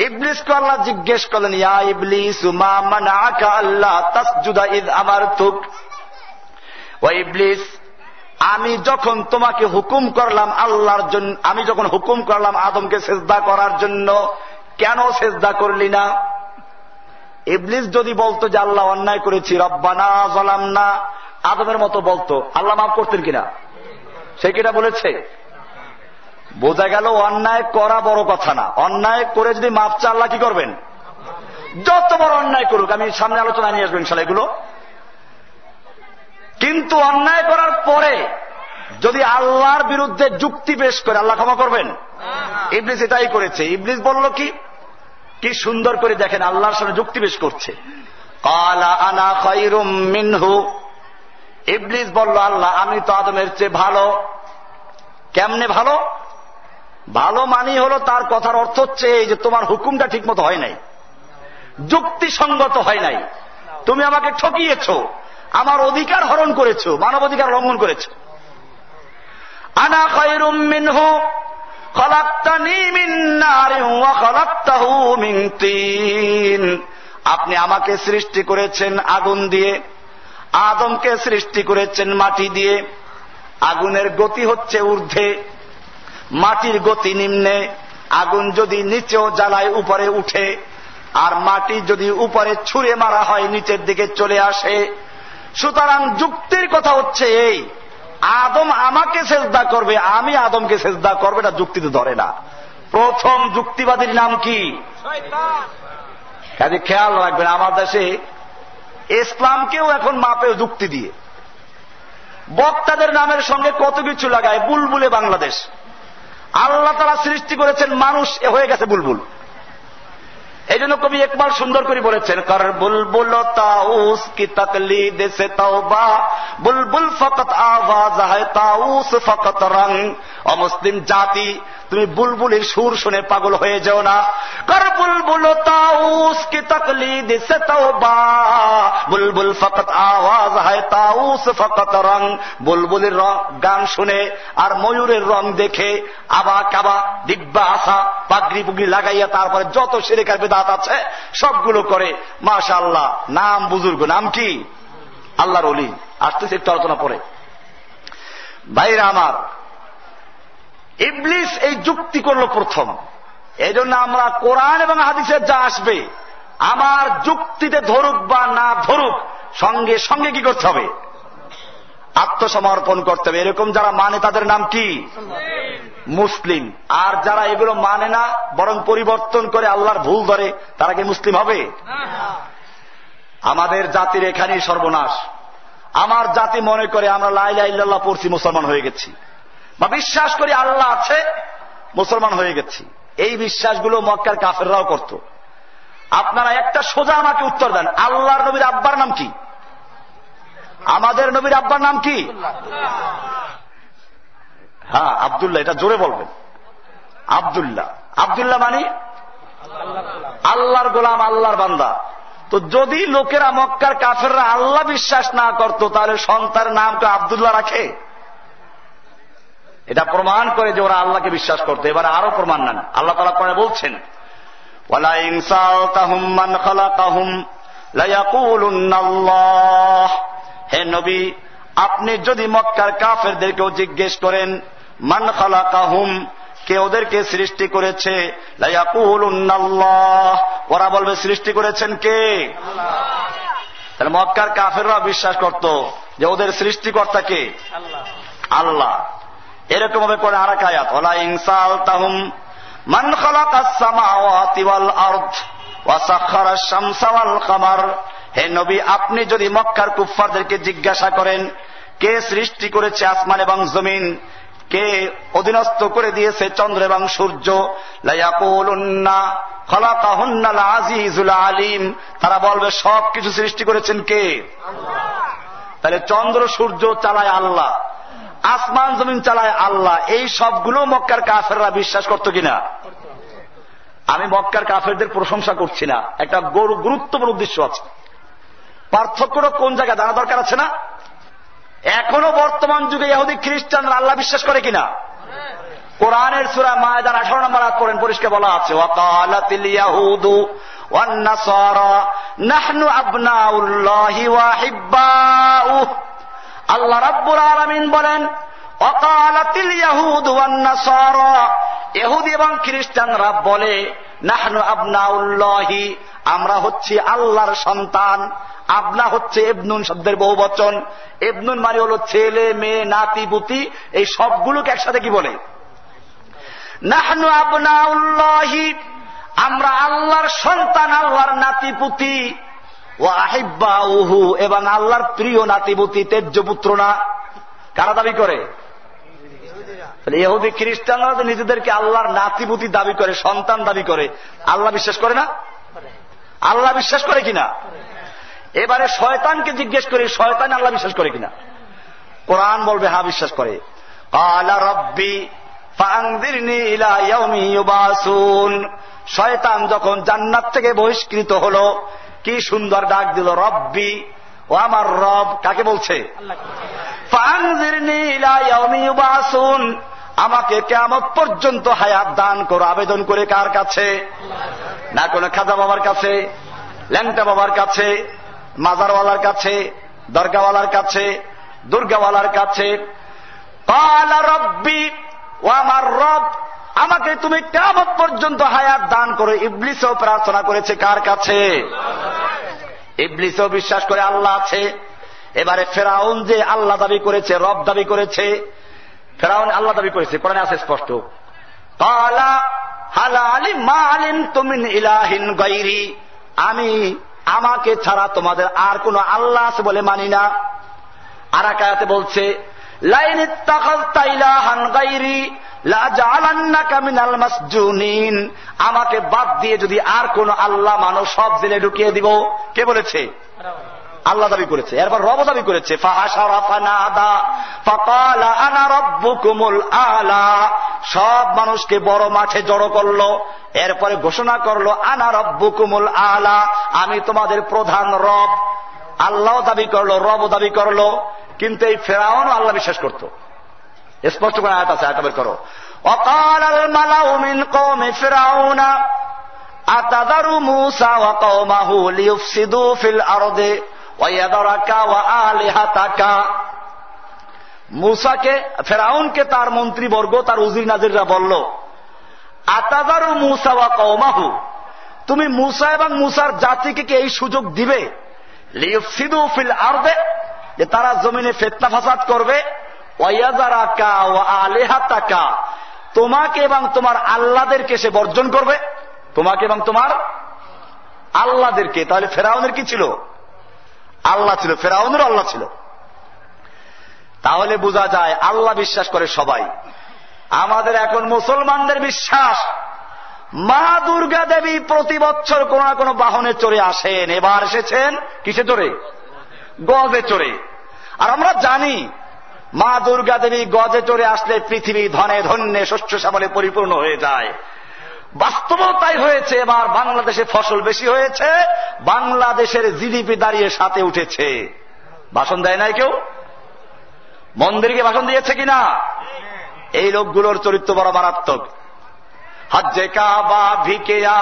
ইবলিসকে আল্লাহ জিজ্ঞেস করলেন, ইয়া ইবলিস মা মানাআকা আল্লা তাসজুদা ইয আমারতুক। ও ইবলিস, আমি যখন তোমাকে হুকুম করলাম আল্লাহর জন্য, আমি যখন হুকুম করলাম আদমকে সেজদা করার জন্য, কেন সেজদা করলি না? ইবলিস যদি বলতো যে আল্লাহ অন্যায় করেছি, রব্বানা যালামনা, আদমের মতো বলতো, আল্লাহ মাফ করতেন কিনা? সে কিনা বলেছে? বোঝা গেল অন্যায় করা বড় কথা না। অন্যায় করে যদি মাফ চা, আল্লাহ কি করবেন? যত বড় অন্যায় করুক, আমি সামনে আলোচনা নিয়ে আসবো ইনশাআল্লাহ এগুলো। কিন্তু অন্যায় করার পরে যদি আল্লাহর বিরুদ্ধে যুক্তি পেশ করে, আল্লাহ ক্ষমা করবেন? ইবলিস এটাই করেছে। ইবলিস বলল কি সুন্দর করে দেখেন, আল্লাহর সামনে যুক্তি পেশ করছে। ক্বালা আনা খায়রুম মিনহু। ইবলিস বলল, আল্লাহ আমি তো আদমের চেয়ে ভালো। কেমনে ভালো? ভালো মানি হলো, তার কথার অর্থ হচ্ছে এই যে তোমার হুকুমটা ঠিক মতো হয় নাই, যুক্তিসঙ্গত হয় নাই, তুমি আমাকে ঠকিয়েছো, আমার অধিকার হরণ করেছো, মানব অধিকার লঙ্ঘন করেছো। আনা খায়রুম মিনহু খলাকতানি মিন নারিন ওয়া খলাকতাহু মিন তিন। আপনি আমাকে সৃষ্টি করেছেন আগুন দিয়ে, আদমকে সৃষ্টি করেছেন মাটি দিয়ে। আগুনের গতি হচ্ছে ঊর্ধ্বে, মাটির গতি নিম্নে। আগুন যদি নিচেও জ্বালায় উপরে উঠে, আর মাটি যদি উপরে ছুঁড়ে মারা হয় নিচের দিকে চলে আসে। সুতরাং যুক্তির কথা হচ্ছে এই, আদম আমাকে সেজদা করবে, আমি আদমকে সেজদা করবে, না যুক্তিতে ধরে না। প্রথম যুক্তিবাদীর নাম কি? কাজে খেয়াল রাখবেন, আমার দেশে ইসলামকেও এখন মাপে যুক্তি দিয়ে বক্তাদের নামের সঙ্গে কত কিছু লাগায়। বুলবুলে বাংলাদেশ, আল্লাহ তাআলা সৃষ্টি করেছেন মানুষ, হয়ে গেছে বুলবুল। এই জন্য কবি ইকবাল সুন্দর করে বলেছেন, কর বুলবুল তাউস কি তাকলিদ সে তওবা, বুলবুল ফকত আওয়াজ है তাউস ফকত রং। অমুসলিম জাতি, তুমি বুলবুলের সুর শুনে পাগল হয়ে যাও না। কর বুলবুল তাউস কি তাকলিদ সে তওবা, বুলবুল ফকত আওয়াজ है তাউস ফকত রং। বুলবুলের গান শুনে আর ময়ূরের রং দেখে আবা কাবা দিব্যা আসা পাগড়ি পুগড়ি লাগাইয়া তারপরে যত শিরক আর বিদআত আছে সবগুলো করে। মাশাআল্লাহ, নাম বুজুর্গ, নাম কি? আল্লাহর ওলি। আসতেছে একটু আলোচনা পরে। ভাইরা আমার, ইবলিস এই যুক্তি করল প্রথম। এই জন্য আমরা কোরআন এবং হাদিসে যা আসবে আমার যুক্তিতে ধরুক বা না ধরুক, সঙ্গে সঙ্গে কি করতে হবে? আত্মসমর্পণ করতে হবে। এরকম যারা মানে তাদের নাম কি? মুসলিম। আর যারা এগুলো মানে না, বরং পরিবর্তন করে আল্লাহর ভুল ধরে, তারা কি মুসলিম হবে? আমাদের জাতির এখানেই সর্বনাশ। আমার জাতি মনে করে আমরা লা ইলাহা ইল্লাল্লাহ পড়ছি, মুসলমান হয়ে গেছি, বা বিশ্বাস করি আল্লাহ আছে, মুসলমান হয়ে গেছি। এই বিশ্বাসগুলো মক্কার কাফেররাও করত। আপনারা একটা সোজা আমাকে উত্তর দেন, আল্লাহর নবীর আব্বার নাম কি? আমাদের নবীর আব্বার নাম কি? হ্যাঁ, আব্দুল্লাহ। এটা জোরে বলবেন, আব্দুল্লাহ। আব্দুল্লাহ মানে আল্লাহর গোলাম, আল্লাহর বান্দা। তো যদি লোকেরা মক্কার কাফেররা আল্লাহ বিশ্বাস না করত, তাহলে সন্তানের নাম তো আব্দুল্লাহ রাখে? এটা প্রমাণ করে যে ওরা আল্লাহকে বিশ্বাস করতো। এবারে আরো প্রমাণ নেন। আল্লাহ তাআলা কোরআনে বলছেন, ওয়ালা ইন সাআলতাহুম মান খালাকাহুম লায়াকুলুন্নাল্লাহ। হে নবী, আপনি যদি মক্কার কাফেরদেরকেও জিজ্ঞেস করেন, মান খালাকাহুম, কে ওদেরকে সৃষ্টি করেছে, লায়াকুলুন্নাল্লাহ, ওরা বলবে সৃষ্টি করেছেন কে? তাহলে মক্কার কাফেররা বিশ্বাস করত যে ওদের সৃষ্টিকর্তা কে? আল্লাহ। এরকম ভাবে করে আরেক আয়াত, ওয়ালা ইন সাআলতাহুম মান খালাকাস সামাওয়াতি ওয়াল আরদ ওয়া সাখখারাশ শামসা ওয়াল কামার। হে নবী, আপনি যদি মক্কার কুফফারদেরকে জিজ্ঞাসা করেন কে সৃষ্টি করেছে আসমান এবং জমিন, কে অধীনস্থ করে দিয়েছে চন্দ্র এবং সূর্য, লায়াকুলুন্না খালাকাহুন্নাল আজিজুল আলিম, তারা বলবে সব কিছু সৃষ্টি করেছেন কে? তাহলে চন্দ্র সূর্য চালায় আল্লাহ, আসমান জমিন চালায় আল্লাহ। এই সবগুলো মক্কার কাফেররা বিশ্বাস করত কিনা? আমি মক্কার কাফেরদের প্রশংসা করছি না, একটা গুরুত্বপূর্ণ উদ্দেশ্য আছে। পার্থক্যটা কোন জায়গায় জানা দরকার আছে না? এখনো বর্তমান যুগে ইহুদি খ্রিস্টানরা আল্লাহ বিশ্বাস করে কিনা? কোরআনের সূরা মায়েদার 18 নম্বর আয়াত পড়েন, পরিষ্কার বলা আছে, ওয়াকালাতিল ইয়াহুদু ওয়ান নাসারা নাহনু আবনাউল্লাহি ওয়া হিব্বাউহু। আল্লাহ রাব্বুল আলামিন বলেন, ওয়াকালাতিল ইয়াহুদু ওয়ান নাসারা, ইহুদি এবং খ্রিস্টানরা বলে, নাহনু আবনাউল্লাহি, আমরা হচ্ছি আল্লাহর সন্তান। আবনা হচ্ছে ইবনুন শব্দের বহুবচন। ইবনুন মানে হলো ছেলে, মেয়ে, নাতি, পুতি, এই সবগুলোকে একসাথে কি বলে? নাহনু আবনাউল্লাহি, আমরা আল্লাহর সন্তান, আল্লাহর নাতি পুতি। ওয়া আহিব্বাউহু, এবং আল্লাহর প্রিয় নাতি পুতি, তেজ্য পুত্র না। কারা দাবি করে? ইহুদি খ্রিস্টানরা নিজেদেরকে আল্লাহর নাতিপুতি দাবি করে, সন্তান দাবি করে। আল্লাহ বিশ্বাস করে না? আল্লাহ বিশ্বাস করে কিনা? এবারে শয়তানকে জিজ্ঞেস করি, শয়তান আল্লাহ বিশ্বাস করে কিনা? কোরআন বলবে হ্যাঁ বিশ্বাস করে। ক্বালা রাব্বি ফাআনযিরনি ইলা ইয়াউমি ইউবাসুন। শয়তান যখন জান্নাত থেকে বহিষ্কৃত হলো, কি সুন্দর ডাক দিল, রব্বি, ও আমার রব। কাকে বলছে? ফাআনযিরনি ইলা ইয়াউমি ইউবাসুন, আমাকে কিয়ামত পর্যন্ত হায়াত দান করো। আবেদন করে কার কাছে? না কোন খাজা বাবার কাছে, ল্যাংটা বাবার কাছে, মাজারওয়ালার কাছে, দরগাওয়ালার কাছে, দুর্গাওয়ালার কাছে। ক্বালা রাব্বি, ও আমার রব, আমাকে তুমি কিয়ামত পর্যন্ত হায়াত দান করো। ইবলিসও প্রার্থনা করেছে কার কাছে? ইবলিসও বিশ্বাস করে আল্লাহ আছে। এবারে ফেরাউন যে আল্লাহ দাবি করেছে, রব দাবি করেছে, ফেরাউন আল্লাহ দাবি করেছে, কোরআনে আছে স্পষ্ট। ক্বালা হাল মা আলিমতু মিন ইলাহিন গায়রি, আমি আমাকে ছাড়া তোমাদের আর কোন আল্লাহ আছে বলে মানি না। আর এক আয়াতে বলছে, লাইন ইত্তাখাযতা ইলাহান গায়রি লাজালান্নাকা মিনাল মাসজুনিন, আমাকে বাদ দিয়ে যদি আর কোন আল্লাহ মানো সব জেলে ঢুকিয়ে দিব। কে বলেছে? আল্লাহ দাবি করেছে। এরপর রব দাবি করেছে, ফাহাশারা ফানাদা ফাকালা আনা রাব্বুকুমুল আলা, সব মানুষকে বড় মাঠে জড়ো করলো। এরপরে ঘোষণা করলো, আনা রাব্বুকুমুল আলা, আমি তোমাদের প্রধান রব। আল্লাহ দাবি করলো, রব দাবি করলো, কিন্তু এই ফেরাউনও আল্লাহ বিশ্বাস করত। স্পষ্ট করে আয়াত আছে, আয়াত বের করো। ওয়াকালাল মালাউ মিন কওমি ফিরআউনা আতাযারু মূসা ওয়া কওমাহু লিয়ুফসিদু ফিল আরদি ওয়া ইয়াযরাকা ওয়া আলিহাতাকা। মুসাকে, ফেরাউনকে তার মন্ত্রীবর্গ, তার উজির নাজিররা বলল, আতাযারু মুসা ওয়া কওমাহু, তুমি মুসা এবং মুসার জাতিকে কি এই সুযোগ দিবে, লিইফসিদু ফিল আরদে, যে তারা জমিনে ফিতনা ফাসাদ করবে, ওয়া ইয়াযারাকা ওয়া আলিহাতাকা, তোমাকে এবং তোমার আল্লাহদেরকে সে বর্জন করবে, তোমাকে এবং তোমার আল্লাহদেরকে। তাহলে ফেরাউনের কি ছিল? আল্লাহ ছিল, ফেরাউনের আল্লাহ ছিল। তাহলে বোঝা যায় আল্লাহ বিশ্বাস করে সবাই। আমাদের এখন মুসলমানদের বিশ্বাস মা দুর্গা দেবী প্রতি বছর কোন না কোনো বাহনে চড়ে আসেন। এবার এসেছেন কিসে চড়ে? গজে চড়ে। আর আমরা জানি মা দুর্গা দেবী গজে চড়ে আসলে পৃথিবী ধনে ধন্যে শস্য শ্যামলে পরিপূর্ণ হয়ে যায়। বাস্তবও তাই হয়েছে। এবার বাংলাদেশে ফসল বেশি হয়েছে, বাংলাদেশের জিডিপি দাঁড়িয়ে সাথে উঠেছে। ভাষণ দেয় নাই কেউ? মন্দিরকে ভাষণ দিয়েছে কিনা? এই লোকগুলোর চরিত্র বড় মারাত্মক। হজ্জে কাবা ভিকেয়া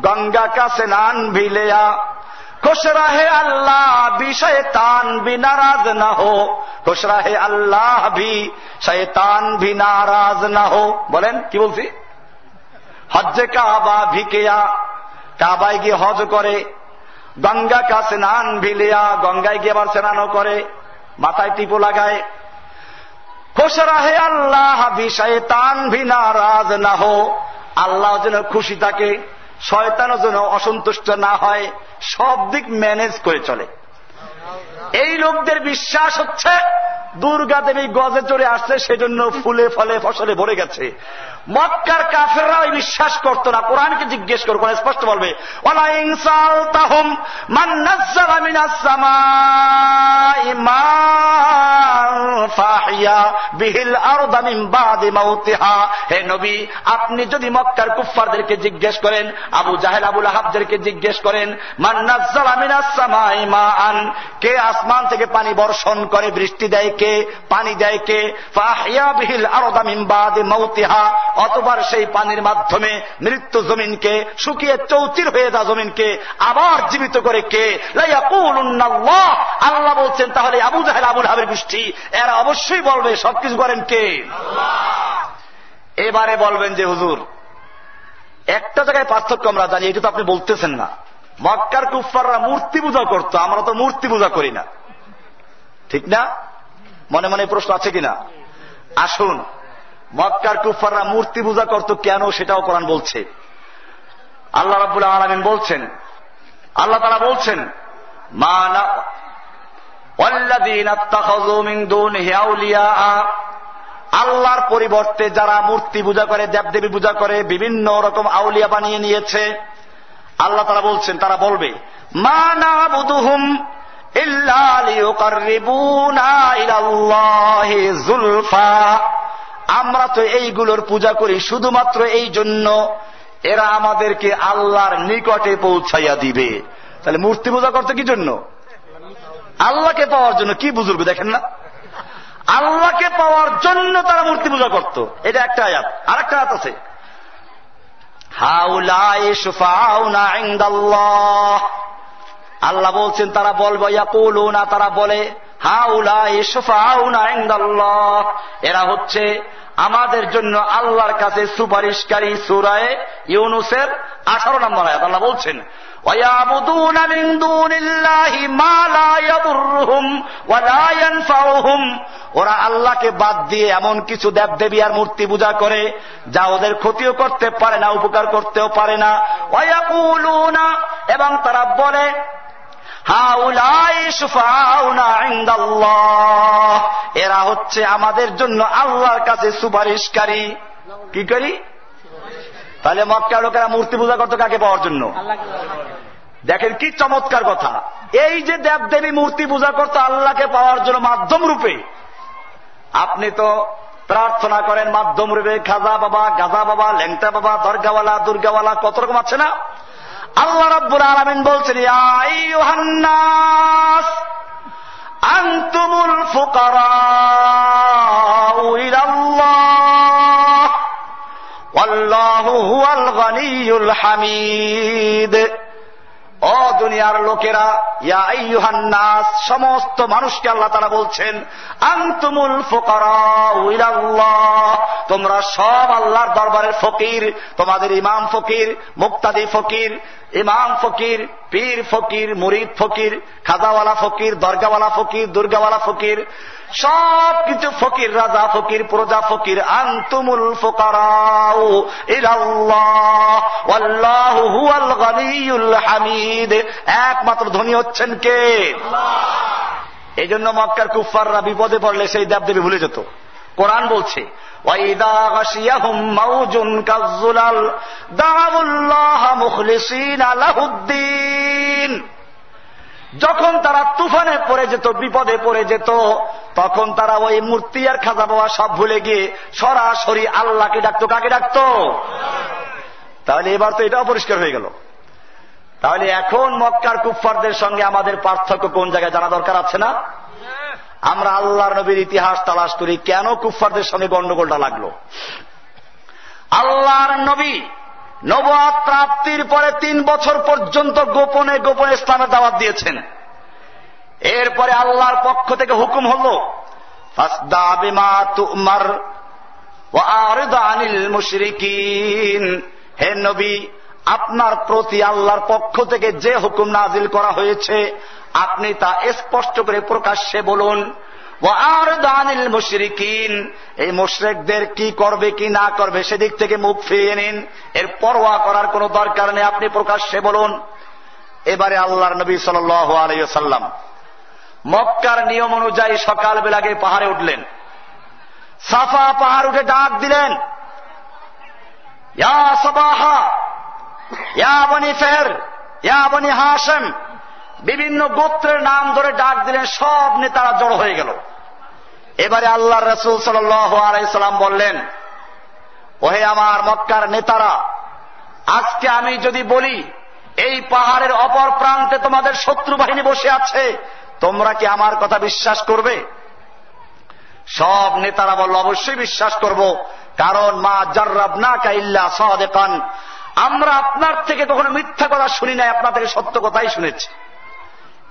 গঙ্গা কা স্নান ভিলেয়া खुश रहे अल्लाह भी शैतान भी नाराज न हो, खुश रहे अल्लाह भी शैतान भी नाराज न हो। বলেন কি বলছি? হজ্জে কাবা ভিকেয়া, কাবায় গিয়ে হজ করে, গঙ্গা কা স্নান ভিলেয়া, গঙ্গায় গিয়ে আবার স্নানও করে, মাথায় টিপো লাগায়। খুশ রাহে আল্লাহ ভি শয়তান ভি নারাজ না হো, আল্লাহ যেন খুশি থাকে, শয়তানও যেন অসন্তুষ্ট না হয়, সব দিক ম্যানেজ করে চলে। এই লোকদের বিশ্বাস হচ্ছে দুর্গা দেবী গজে চড়ে আসছে, সেজন্য ফুলে ফলে ফসলে ভরে গেছে। মক্কার কাফেররা ওই বিশ্বাস করতো না। কোরআনকে জিজ্ঞেস করো, কোরআন স্পষ্ট বলবে, ওয়ালা ইন সালতাহুম মান নাযালা মিনাস সামাই মা'আন ফাহিয়া বিহিল আরদা মিন বাদি মাউতিহা। হে নবী, আপনি যদি মক্কার কুফফারদেরকে জিজ্ঞেস করেন, আবু জাহেল আবু লাহাবদেরকে জিজ্ঞেস করেন, মান নাযালা মিনাস সামাই মা'আন, কে আসমান থেকে পানি বর্ষণ করে, বৃষ্টি দেয় কে, পানি দেয় কে, ফাহিয়া বিহিল আরদা মিন বাদি মাউতিহা, অতবার সেই পানির মাধ্যমে মৃত্যু জমিনকে, শুকিয়ে চৌচির হয়ে যাওয়া জমিনকে আবার জীবিত করে কে? লায়াকুলুন্নাল্লাহ, আল্লাহ বলছেন। তাহলে আবু জাহেল আবু লাহাবের গোষ্ঠী এরা অবশ্যই বলবে সবকিছু করেন কে? আল্লাহ। এবারে বলবেন যে হুজুর একটা জায়গায় পার্থক্য আমরা জানি, এটা তো আপনি বলতেছেন না। মক্কার কুফফাররা মূর্তি পূজা করতো, আমরা তো মূর্তি পূজা করি না, ঠিক না? মনে মনে প্রশ্ন আছে কিনা? আসুন, মক্কার কুফফাররা মূর্তি পূজা করত কেন সেটাও কোরআন বলছে। আল্লাহ রাব্বুল আলামিন বলছেন, আল্লাহ তাআলা বলছেন, মানা ওয়াল্লাযীনা ইত্তাখাযু মিন দুনিহি আউলিয়া, আল্লাহর পরিবর্তে যারা মূর্তি পূজা করে, দেবদেবী পূজা করে, বিভিন্ন রকম আউলিয়া বানিয়ে নিয়েছে, আল্লাহ তাআলা বলছেন, তারা বলবে, মা না'বুদুহুম ইল্লা লিয়ুকাররিবুনা ইলাল্লাহি যুলফা, আমরা তো এইগুলোর পূজা করি শুধুমাত্র এই জন্য এরা আমাদেরকে আল্লাহর নিকটে পৌঁছাইয়া দিবে। তাহলে মূর্তি পূজা করতে কি জন্য? আল্লাহকে পাওয়ার জন্য। কি বুজুর্গ দেখেন না, আল্লাহকে পাওয়ার জন্য তারা মূর্তি পূজা করত। এটা একটা আয়াত। আর একটা আয়াত আছে, হাউলাই শুফাউনা ইনদাল্লাহ, আল্লাহ বলছেন তারা বলবে, ইয়াকুলুনা, তারা বলে, হাউলাই শুফাউনা ইনদাল্লাহ, এরা হচ্ছে আমাদের জন্য আল্লাহর কাছে সুপারিশকারী। সূরা ইউনূসের 18 নম্বর আয়াত আল্লাহ বলছেন, ওয়ায়াবুদুনা মিন দুনিল্লাহি মা লা ইয়াদুররুহুম ওয়া লা ইয়ানফাউহুম, ওরা আল্লাহকে বাদ দিয়ে এমন কিছু দেবদেবী আর মূর্তি পূজা করে যা ওদের ক্ষতিও করতে পারে না, উপকার করতেও পারে না। ওয়ায়াকুলুনা, এবং তারা বলে, হাউলাই শুফাউনা ইনদাল্লাহ, এরা হচ্ছে আমাদের জন্য আল্লাহর কাছে সুপারিশকারী। কি করি? তাহলে মক্কার লোকেরা মূর্তি পূজা করতো কাকে পাওয়ার জন্য? দেখেন কি চমৎকার কথা। এই যে দেবদেবী মূর্তি পূজা করতো আল্লাহকে পাওয়ার জন্য মাধ্যম রূপে। আপনি তো প্রার্থনা করেন মাধ্যম রূপে, খাজা বাবা, গাজা বাবা, ল্যাংটা বাবা, দরগাওয়ালা, দুর্গাওয়ালা, কত রকম আছে না? আল্লাহ রাব্বুল আলামিন বলছেন, ইয়া আইয়ুহান নাস আনতুমুল ফুকারাউ ইলাল্লাহ ওয়াল্লাহু হুয়াল গনিয়ুল হামিদ। ও দুনিয়ার লোকেরা, ইয়া আইয়ুহান নাস, সমস্ত মানুষকে আল্লাহ তাআলা বলছেন, আনতুমুল ফুকারাউ ইলাল্লাহ, তোমরা সব আল্লাহর দরবারের ফকির। তোমাদের ইমাম ফকির, মুক্তাদি ফকির, ইমাম ফকির, পীর ফকির, মুরিদ ফকির, খাজাওয়ালা ফকির, দরগাওয়ালা ফকির, দুর্গাওয়ালা ফকির, সব কিছু ফকির, রাজা ফকির, প্রজা ফকির। আনতুমুল ফুকারাউ ইলাল্লাহ ওয়াল্লাহু হুয়াল গনিয়ুল হামিদ, একমাত্র ধনী হচ্ছেন কে? আল্লাহ। এই জন্য মক্কার কুফফাররা বিপদে পড়লে সেই দেবদেবী ভুলে যেত। কোরআন বলছে, ওয়াইদা গাশিয়াহুম মাউজুন কাযযুলাল দাউল্লাহ মুখলিসিনা লাহুদ্দিন, যখন তারা তুফানে পড়ে যেত, বিপদে পড়ে যেত, তখন তারা ওই মূর্তি আর খাজা বাবা সব ভুলে গিয়ে সরাসরি আল্লাহকে ডাকতো। কাকে ডাকতো? তাহলে এবার তো এটাও পরিষ্কার হয়ে গেল। তাহলে এখন মক্কার কুফফারদের সঙ্গে আমাদের পার্থক্য কোন জায়গায় জানা দরকার আছে না? আমরা আল্লাহর নবীর ইতিহাস তালাশ করি, কেন কুফফারদের সঙ্গে গন্ডগোলটা লাগলো। আল্লাহর নবী নবুয়ত প্রাপ্তির পরে 3 বছর পর্যন্ত গোপনে গোপনে ইসলামের দাওয়াত দিয়েছেন। এরপরে আল্লাহর পক্ষ থেকে হুকুম হল, ফাসদা বিমা তুমার ওয়া আরিদ আনিল মুশরিকিন, হে নবী, আপনার প্রতি আল্লাহর পক্ষ থেকে যে হুকুম নাজিল করা হয়েছে আপনি তা স্পষ্ট করে প্রকাশ্যে বলুন। ওয়া আরিদ আনিল মুশরিকিন, এই মুশরিকদের কি করবে কি না করবে সেদিক থেকে মুখ ফিরিয়ে নিন, এর পরোয়া করার কোনো দরকার নেই, আপনি প্রকাশ্যে বলুন। এবারে আল্লাহর নবী সাল্লাল্লাহু আলাইহি ওয়াসাল্লাম মক্কার নিয়ম অনুযায়ী সকালবেলাকে পাহাড়ে উঠলেন। সাফা পাহাড় উঠে ডাক দিলেন, ইয়া সাবাহা, ইয়া বনি ফের, ইয়া বনি হাশিম, বিভিন্ন গোত্রের নাম ধরে ডাক দিলেন। সব নেতারা জড়ো হয়ে গেল। এবারে আল্লাহর রাসূল সাল্লাল্লাহু আলাইহি সাল্লাম বললেন, ওহে আমার মক্কার নেতারা, আজকে আমি যদি বলি এই পাহাড়ের অপর প্রান্তে তোমাদের শত্রু বাহিনী বসে আছে, তোমরা কি আমার কথা বিশ্বাস করবে? সব নেতারা বলল, অবশ্যই বিশ্বাস করব, কারণ মা জাররাবনাকা ইল্লা সাদিকান, আমরা আপনার থেকে কখনো মিথ্যা কথা শুনি নাই, আপনার থেকে সত্য কথাই শুনেছি।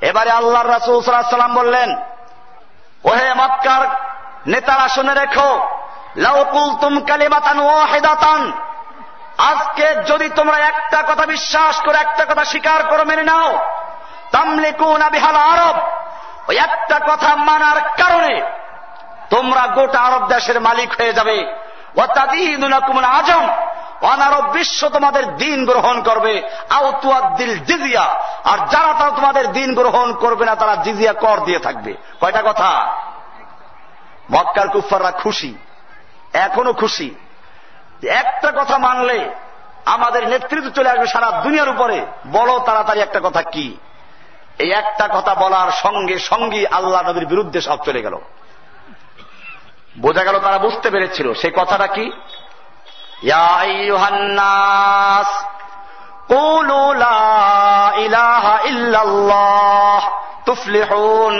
এবারে আল্লাহর রাসূল সাল্লাল্লাহু আলাইহি ওয়াসাল্লাম বললেন, ওহে মক্কার নেতারা শুনে রেখো, লাউ কুলতুম কালিমাতান ওয়াহিদাতান, আজকে যদি তোমরা একটা কথা বিশ্বাস করে, একটা কথা স্বীকার করো, মেনে নাও, তামলিকুনা বিহাল আরব, ওই একটা কথা মানার কারণে তোমরা গোটা আরব দেশের মালিক হয়ে যাবে। ওয়া তাদিনুনাকুমুল আজম, অনারব বিশ্ব তোমাদের দিন গ্রহণ করবে। আও তুআদ্দিল জিজিয়া, আর যারা তারা তোমাদের দিন গ্রহণ করবে না তারা জিজিয়া কর দিয়ে থাকবে। কয়টা কথা? মক্কার কুফফাররা খুশি, এখনো খুশি। একটা কথা মানলে আমাদের নেতৃত্ব চলে আসবে সারা দুনিয়ার উপরে। বলো তাড়াতাড়ি একটা কথা কি? এই একটা কথা বলার সঙ্গে সঙ্গে আল্লাহ নবীর বিরুদ্ধে সব চলে গেল। বোঝা গেল তারা বুঝতে পেরেছিল সেই কথাটা কি। ইয়া আইয়ুহান নাস কুলু লা ইলাহা ইল্লাল্লাহ তুফলিহুন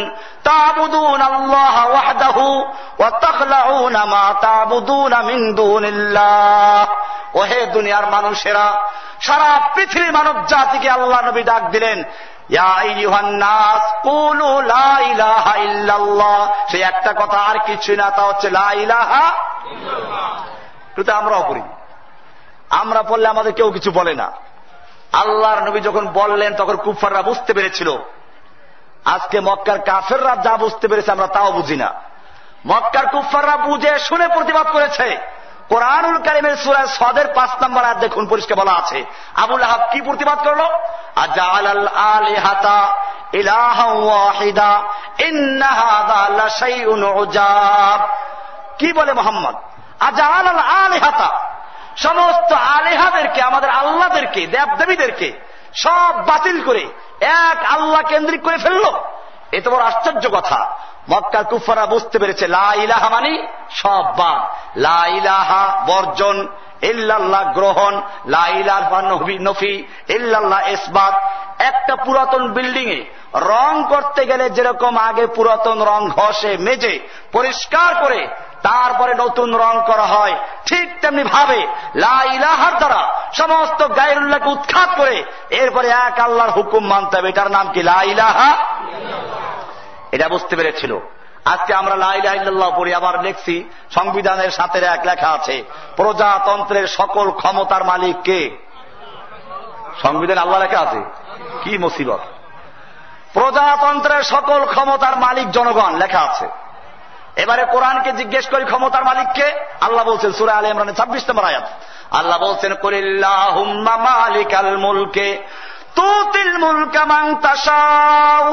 তা'বুদুনাল্লাহ ওয়াহদাহু ওয়া তাখলাউনা মা তা'বুদুনা মিন দুনিল্লাহ। ওহে দুনিয়ার মানুষেরা, সারা পৃথিবীর মানব জাতিকে আল্লাহ নবী ডাক দিলেন, ইয়া আইয়ুহান নাস কুলু লা ইলাহা ইল্লাল্লাহ। সেই একটা কথা আর কিছু না, তা হচ্ছে লা ইলাহা ইল্লাল্লাহ। কিন্তু আমরাও করি, আমরা বললে আমাদের কেউ কিছু বলে না। আল্লাহর নবী যখন বললেন তখন কুফফাররা বুঝতে পেরেছিল। আজকে মক্কার কাফেররা যা বুঝতে পেরেছে আমরা তাও বুঝি না। মক্কার কুফফাররা বুঝে শুনে প্রতিবাদ করেছে। কোরআনুল কারীমের সূরা সাদের 5 নম্বর আয়াত দেখুন, পরিষ্কার বলা আছে, আবু লাহাব কি প্রতিবাদ করলো? আজালাল আলিহাতা ইলাহা ওয়াহিদা ইন্না হাযা লাশাইউন উজাব। কি বলে মোহাম্মদ? আজালাল আলিহাতা, সমস্ত আলিহাদেরকে, আমাদের আল্লাহদেরকে, দেবদেবীদেরকে সব বাতিল করে এক আল্লাহ কেন্দ্রিক করে ফেললো। এ তো বড় আশ্চর্য কথা। মক্কার কুফফাররা বুঝতে পেরেছে লা ইলাহা মানে সব বাদ, লা ইলাহা বর্জন, ইল্লাল্লাহ গ্রহণ, লা ইলাহা নফি, ইল্লাল্লাহ ইসবাত। একটা পুরাতন বিল্ডিং এ রং করতে গেলে যেরকম আগে পুরাতন রং ঘষে মেজে পরিষ্কার করে তারপরে নতুন রং করা হয়, ঠিক তেমনি ভাবে লা ইলাহার দ্বারা সমস্ত গায়রুল্লাহকে উৎখাত করে এরপরে এক আল্লাহর হুকুম মানতে হবে। এটার নাম কি লা ইলাহা। এটা বুঝতে পেরেছিল। আজকে আমরা লা ইলাহা ইল্লাল্লাহ পড়ি, আবার লিখছি সংবিধানের সাথে এক লেখা আছে প্রজাতন্ত্রের সকল ক্ষমতার মালিক কে? সংবিধান আল্লাহ লেখা আছে। কি মুসিবত! প্রজাতন্ত্রের সকল ক্ষমতার মালিক জনগণ লেখা আছে। এবারে কোরআনকে জিজ্ঞেস করি ক্ষমতার মালিককে। আল্লাহ বলছেন সূরা আলে ইমরানের 26 নম্বর আয়াত, আল্লাহ বলছেন কুলিল্লাহুম্মা মালিকাল মুলকে তুতিল মুলকা মান তাশাউ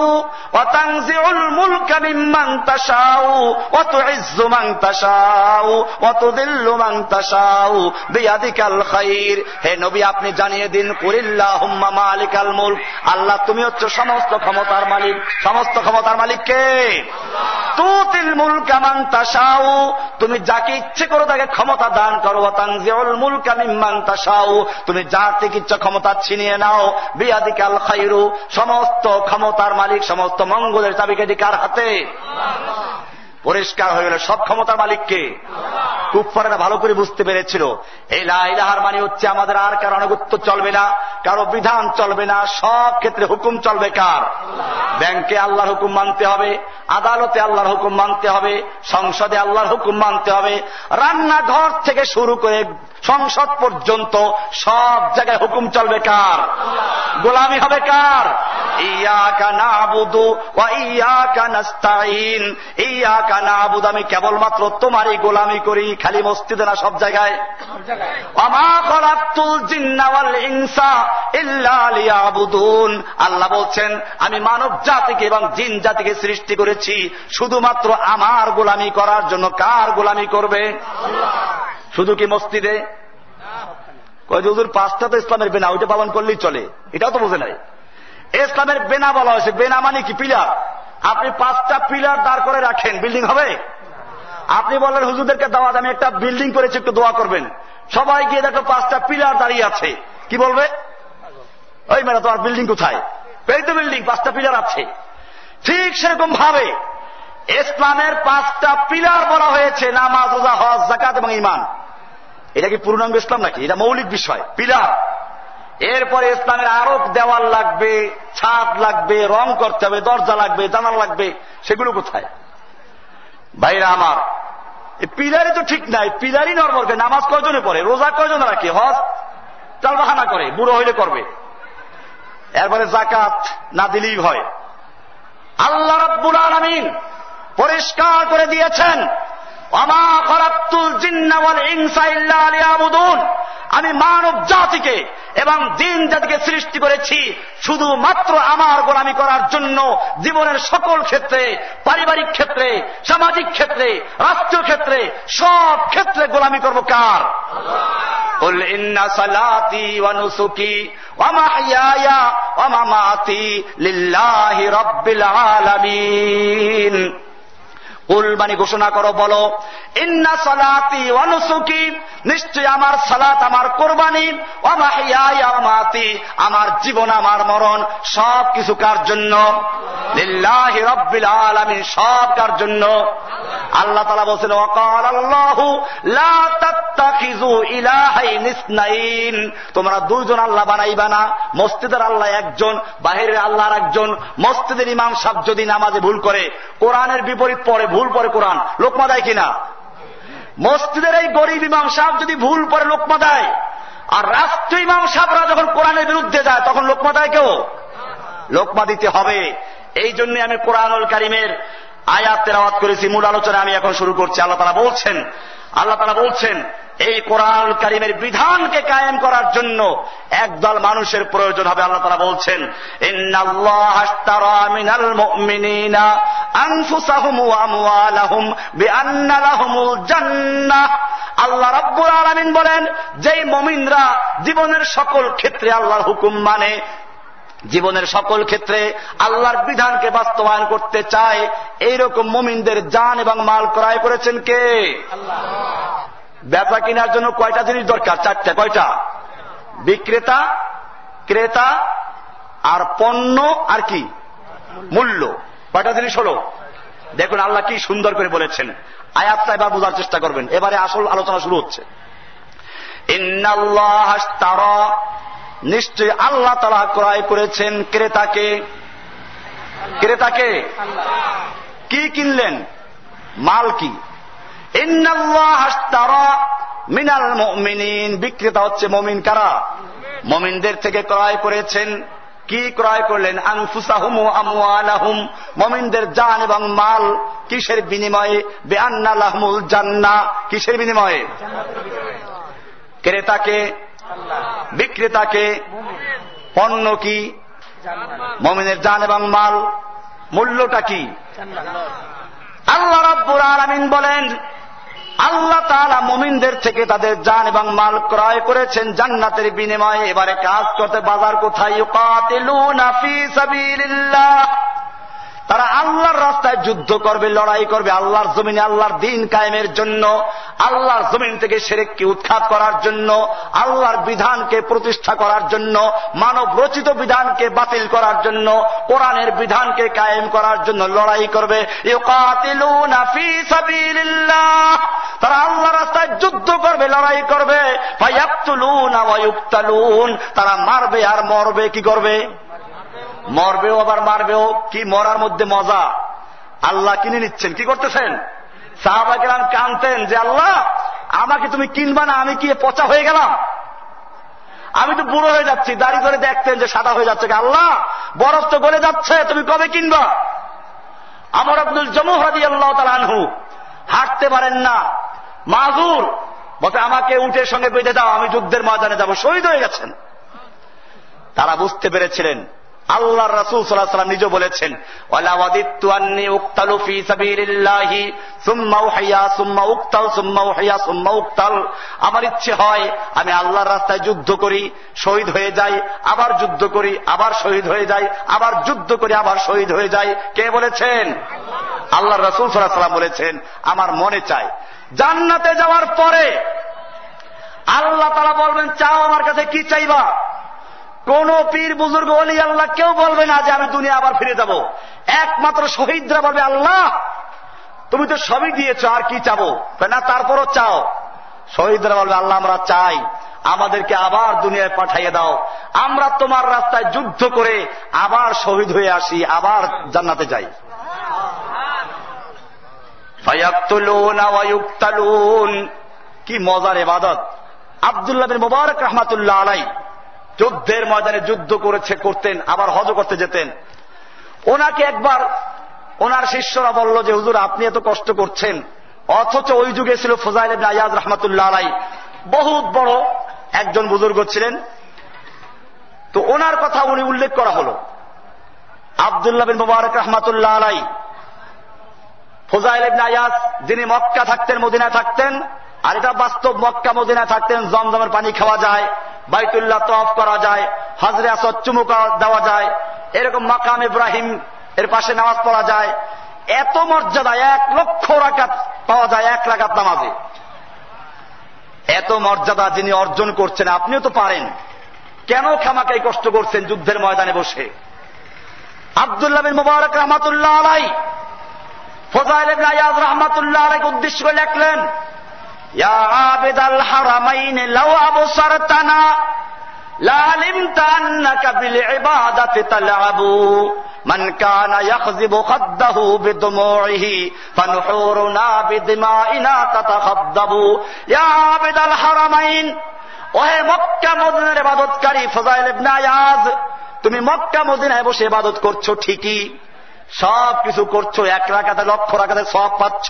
ওয়া তানজিউল মুলকা মিম্মান তাশাউ ওয়া তুইজ্জু মান তাশাউ ওয়া তুযিল্লু মান তাশাউ বিয়াদিকাল খায়র। হে নবী, আপনি জানিয়ে দিন কুলিল্লাহুম্মা মালিকাল মুলক, আল্লাহ তুমি হচ্ছে সমস্ত ক্ষমতার মালিক। সমস্ত ক্ষমতার মালিক কে? তুতিল মুলকা মান তাশাউ, তুমি যাকে ইচ্ছে করো তাকে ক্ষমতা দান করো। ওয়া তানজিউল মুলকা মিম্মান তাশাউ, তুমি যার থেকে ইচ্ছা ক্ষমতা ছিনিয়ে নাও। বিয়াদিকাল খায়রু, সমস্ত ক্ষমতার মালিক, সমস্ত মঙ্গলের চাবিকাঠি কার হাতে? পরিষ্কার হয়ে গেল সব ক্ষমতার মালিককে। কুফফাররা ভালো করে বুঝতে পেরেছিল এই লা ইলাহার মানে হচ্ছে আমাদের আর কারো আনুগত্য চলবে না, কারো বিধান চলবে না, সব ক্ষেত্রে হুকুম চলবে কার? ব্যাংকে আল্লাহর হুকুম মানতে হবে, আদালতে আল্লাহর হুকুম মানতে হবে, সংসদে আল্লাহর হুকুম মানতে হবে, রান্নাঘর থেকে শুরু করে সংসদ পর্যন্ত সব জায়গায় হুকুম চলবে কার? গোলামি হবে কার? ইয়াকা নাবুদু ওয়া ইয়াকা নাস্তাইন। ইয়াকা নাবুদু, আমি কেবলমাত্র তোমারই গোলামি করি, খালি মসজিদে না, সব জায়গায়। ওয়া মা খালাকতুল জিন্না ওয়াল ইনসা ইল্লা লিয়াবুদুন, আল্লাহ বলছেন আমি মানব জাতিকে এবং জিন জাতিকে সৃষ্টি করেছি শুধুমাত্র আমার গোলামি করার জন্য। কার গোলামি করবে? শুধু কি মসজিদে? কয় হুজুর 5টা তো ইসলামের বেনা, ওইটা পালন করলেই চলে। এটাও তো বোঝে নাই। ইসলামের বেনা বলা হয়েছে। বেনা মানে কি? পিলার। আপনি 5টা পিলার দাঁড় করে রাখেন, বিল্ডিং হবে? আপনি বললেন হুজুরদেরকে দাওয়াত, আমি একটা বিল্ডিং করেছি, একটু দোয়া করবেন। সবাই গিয়ে দেখো 5টা পিলার দাঁড়িয়ে আছে, কি বলবে? ওই মেয়েরা তোমার বিল্ডিং কোথায়? এই তো বিল্ডিং, 5টা পিলার আছে। ঠিক সেরকম ভাবে ইসলামের 5টা পিলার বলা হয়েছে, নামাজ, রোজা, হজ, যাকাত এবং ঈমান। এটা কি পূর্ণাঙ্গ ইসলাম নাকি? এটা মৌলিক বিষয়, পিলার। এরপরে ইসলামের আরো দেওয়াল লাগবে, ছাদ লাগবে, রং করতে হবে, দরজা লাগবে, জানালা লাগবে। সেগুলো কোথায়? ভাইরা আমার, এই পিলারই তো ঠিক নাই। পিলারই নড়বড় করে। নামাজ কয়জনে পড়ে? রোজা কয়জনে রাখে? হজ চালবাহানা করে, বুড়ো হইলে করবে। এরপরে যাকাত না দিলেই হয়। আল্লাহ রাব্বুল আলামিন পরিষ্কার করে দিয়েছেন ওয়ামা খালাকতুল জিন্না ওয়াল ইনসা ইল্লা লিয়াবুদুন, আমি মানব জাতিকে এবং জিন জাতিকে সৃষ্টি করেছি শুধুমাত্র আমার গোলামি করার জন্য। জীবনের সকল ক্ষেত্রে, পারিবারিক ক্ষেত্রে, সামাজিক ক্ষেত্রে, রাষ্ট্রীয় ক্ষেত্রে, সব ক্ষেত্রে গোলামি করব কার? কুল ইন্না সালাতি ওয়া নুসুকি ওয়া মাহইয়ায়া ওয়া মামাতি লিল্লাহি রাব্বিল আলামিন। কুল মানে ঘোষণা করো, বলো ইন্না সালাতি ওয়া নুসুকি, নিশ্চয় আমার সালাত, আমার কোরবানি, ওয়া মাহইয়ায়া ওয়া মামাতি, আমার জীবন, আমার মরণ, সব কিছু কার জন্য? লিল্লাহি রাব্বিল আলামিন, সব কার জন্য? আল্লাহ তাআলা বলেন ওয়াকাল আল্লাহু লা তাত্তাখিযু ইলাহাইন ইসনাইন, তোমরা দুইজন আল্লাহ বানাইবা না। মসজিদের আল্লাহ একজন, বাহিরের আল্লাহ আরেকজন। মসজিদের ইমাম সাহেব যদি নামাজে ভুল করে, কোরআনের বিপরীত পড়ে, ভুল পড়ে কোরআন, লোকমা দেয় কিনা? মসজিদের এই গরিব ইমাম সাহেব যদি ভুল পড়ে লোকমা দেয়, আর রাষ্ট্রীয় ইমাম সাহেবরা যখন কোরআনের বিরুদ্ধে যায় তখন লোকমা দেয় কেউ? লোকমা দিতে হবে। এই জন্য আমি কোরআনুল কারীমের আয়াত তেলাওয়াত করেছি। মূল আলোচনা আমি এখন শুরু করছি। আল্লাহ তাআলা বলছেন এই কোরআনুল কারীমের বিধানকে কায়েম করার জন্য একদল মানুষের প্রয়োজন হবে। আল্লাহ তাআলা বলছেন ইন্নাল্লাহা আশতারা মিনাল মুমিনিনা আনফুসাহুম ওয়া আমওয়ালাহুম বিআন্না লাহুমুল জান্নাহ। আল্লাহ রাব্বুল আলামিন বলেন, যেই মুমিনরা জীবনের সকল ক্ষেত্রে আল্লাহর হুকুম মানে, জীবনের সকল ক্ষেত্রে আল্লাহর বিধানকে বাস্তবায়ন করতে চায়, এইরকম মুমিনদের জান এবং মাল ক্রয় করেছেন কে? আল্লাহ। বেচা কেনার জন্য কয়টা জিনিস দরকার? 4টা। কয়টা? বিক্রেতা, ক্রেতা, আর পণ্য, আর কি? মূল্য। কয়টা জিনিস হলো? দেখুন আল্লাহ কি সুন্দর করে বলেছেন। আয়াতটা এবার বোঝার চেষ্টা করবেন। এবারে আসল আলোচনা শুরু হচ্ছে। ইন্নাল্লাহ আশতারা, নিশ্চয় আল্লাহ তাআলা ক্রয় করেছেন ক্রেতাকে। ক্রেতাকে কি কিনলেন? মাল কি? ইন্নাল্লাহ আশতারা মিনাল মুমিনিন, বিক্রেতা হচ্ছে মুমিন। কারা? মুমিনদের থেকে ক্রয় করেছেন। কি ক্রয় করলেন? আনফুসাহুম ওয়া আমওয়ালাহুম, মুমিনদের জান এবং মাল। কিসের বিনিময়ে? বিআন্না লাহুমুল জান্নাহ, কিসের বিনিময়ে? ক্রেতাকে, বিক্রেতাকে। পণ্য কি? মুমিনের জান এবং মাল। মূল্যটা কি? আল্লাহ রাব্বুল আলামিন বলেন, আল্লাহ তাআলা মুমিনদের থেকে তাদের জান এবং মাল ক্রয় করেছেন জান্নাতের বিনিময়ে। এবারে কাজ করতে বাজার কোথায়? ইউকাতিলুনা ফি সাবিলিল্লাহ, তারা আল্লাহর রাস্তায় যুদ্ধ করবে, লড়াই করবে আল্লাহর জমিনে, আল্লাহর দ্বীন কায়েমের জন্য, আল্লাহর জমিন থেকে শিরককে উৎখাত করার জন্য, আল্লাহর বিধানকে প্রতিষ্ঠা করার জন্য, মানব রচিত বিধানকে বাতিল করার জন্য, কোরআনের বিধানকে কায়েম করার জন্য লড়াই করবে। ইউকাতিলুনা ফি সাবিলিল্লাহ, তারা আল্লাহর রাস্তায় যুদ্ধ করবে, লড়াই করবে। ফায়াকতুলুনা ওয়া ইউকতালুন, তারা মারবে আর মরবে। কি করবে? মরবেও আবার মারবেও। কি মরার মধ্যে মজা! আল্লাহ কিনে নিচ্ছেন। কি করতেছেন? সাহাবা কেরাম কানতেন যে আল্লাহ আমাকে তুমি কিনবা না, আমি কি পচা হয়ে গেলাম, আমি তো বুড়ো হয়ে যাচ্ছি। দাড়ি করে দেখতেন যে সাদা হয়ে যাচ্ছে। আল্লাহ বরফ তো গলে যাচ্ছে, তুমি কবে কিনবা? আমর আব্দুল জমুহ রাদিয়াল্লাহু তাআলা আনহু হাঁটতে পারেন না, মাযুর, বলতে আমাকে উটের সঙ্গে বেঁধে দাও, আমি যুদ্ধের ময়দানে যাব। শহীদ হয়ে গেছেন। তারা বুঝতে পেরেছিলেন। আল্লাহর রাসূল সাল্লাল্লাহু আলাইহি ওয়াসাল্লাম নিজে বলেছেন, ওয়ালা ওয়াদিতু আন্নী উকতালু ফি সাবিলিল্লাহি সুম্মা উহইয়া সুম্মা উকতাল সুম্মা উহইয়া সুম্মা উকতাল, আমার ইচ্ছে হয় আমি আল্লাহর রাস্তায় যুদ্ধ করি, শহীদ হয়ে যাই, আবার যুদ্ধ করি, আবার শহীদ হয়ে যাই, আবার যুদ্ধ করি, আবার শহীদ হয়ে যাই। কে বলেছেন? আল্লাহর রাসূল সাল্লাল্লাহু আলাইহি ওয়াসাল্লাম বলেছেন, আমার মনে চায় জান্নাতে যাওয়ার পরে আল্লাহ তাআলা বলবেন, চাও আমার কাছে কি চাইবা? কোন পীর বুজুর্গ ওলি আল্লাহ কেউ বলবে না যে আমি দুনিয়া আবার ফিরে যাব। একমাত্র শহীদরা বলবে, আল্লাহ তুমি তো সবই দিয়েছ, আর কি চাবো? না, তারপরও চাও। শহীদরা বলবে, আল্লাহ আমরা চাই আমাদেরকে আবার দুনিয়ায় পাঠিয়ে দাও, আমরা তোমার রাস্তায় যুদ্ধ করে আবার শহীদ হয়ে আসি, আবার জান্নাতে যাই। ফায়াকতুলুনা ওয়া ইউকতালুন, কি মজার ইবাদত! আব্দুল্লাহ বিন মুবারক রাহমাতুল্লাহ আলাইহি যুদ্ধের ময়দানে যুদ্ধ করতেন, আবার হজ করতে যেতেন। ওনাকে একবার ওনার শিষ্যরা বলল যে হুজুর আপনি এত কষ্ট করছেন, অথচ ওই যুগে ছিল ফুজাইল ইবনে আয়াজ রাহমাতুল্লাহ আলাইহি, বহুত বড় একজন বুজুর্গ ছিলেন। তো ওনার কথা উনি উল্লেখ করা হলো। আব্দুল্লাহ বিন মুবারক রাহমাতুল্লাহ আলাইহি, ফুজাইল ইবনে আয়াজ যিনি মক্কা থাকতেন, মদিনায় থাকতেন, আর এটা বাস্তব, মক্কা মদিনায় থাকতেন, জমজমের পানি খাওয়া যায়, বাইতুল্লাহ তওয়াফ করা যায়, হজরে আসওয়াদ চুমু দেওয়া যায়, এরকম মাকাম ইব্রাহিম এর পাশে নামাজ পড়া যায়। এত মর্যাদা, 1,00,000 রাকাত পাওয়া যায় এক রাকাত নামাজে। এত মর্যাদা যিনি অর্জন করছেন, আপনিও তো পারেন, কেন খামাকাই কষ্ট করছেন যুদ্ধের ময়দানে বসে? আব্দুল্লাহ বিন মুবারক রাহমাতুল্লাহ আলাইহি ফুজাইল ইবনে আয়াজ রাহমাতুল্লাহ আলাইহি উদ্দেশ্য করে লিখলেন, ইয়া আবিদাল হারামাইন লাউ আবসারতানা লা আলিমতা আন্নাকা বিল ইবাদাতি তালআবু মান কানা ইয়াখযিবু খাদ্দাহু বিদুমুইহি ফানুহুরুনা বিদিমাইনা তাতাখাদ্দাবু। ইয়া আবিদাল হারামাইন, ওহে মক্কা মদিনার ইবাদতকারী ফুজাইল ইবনে আয়াজ, তুমি মক্কা মদিনায় বসে ইবাদত করছো ঠিকই, সব কিছু করছো, 1 রাকাতে 1,00,000 রাকাতে সওয়াব পাচ্ছ,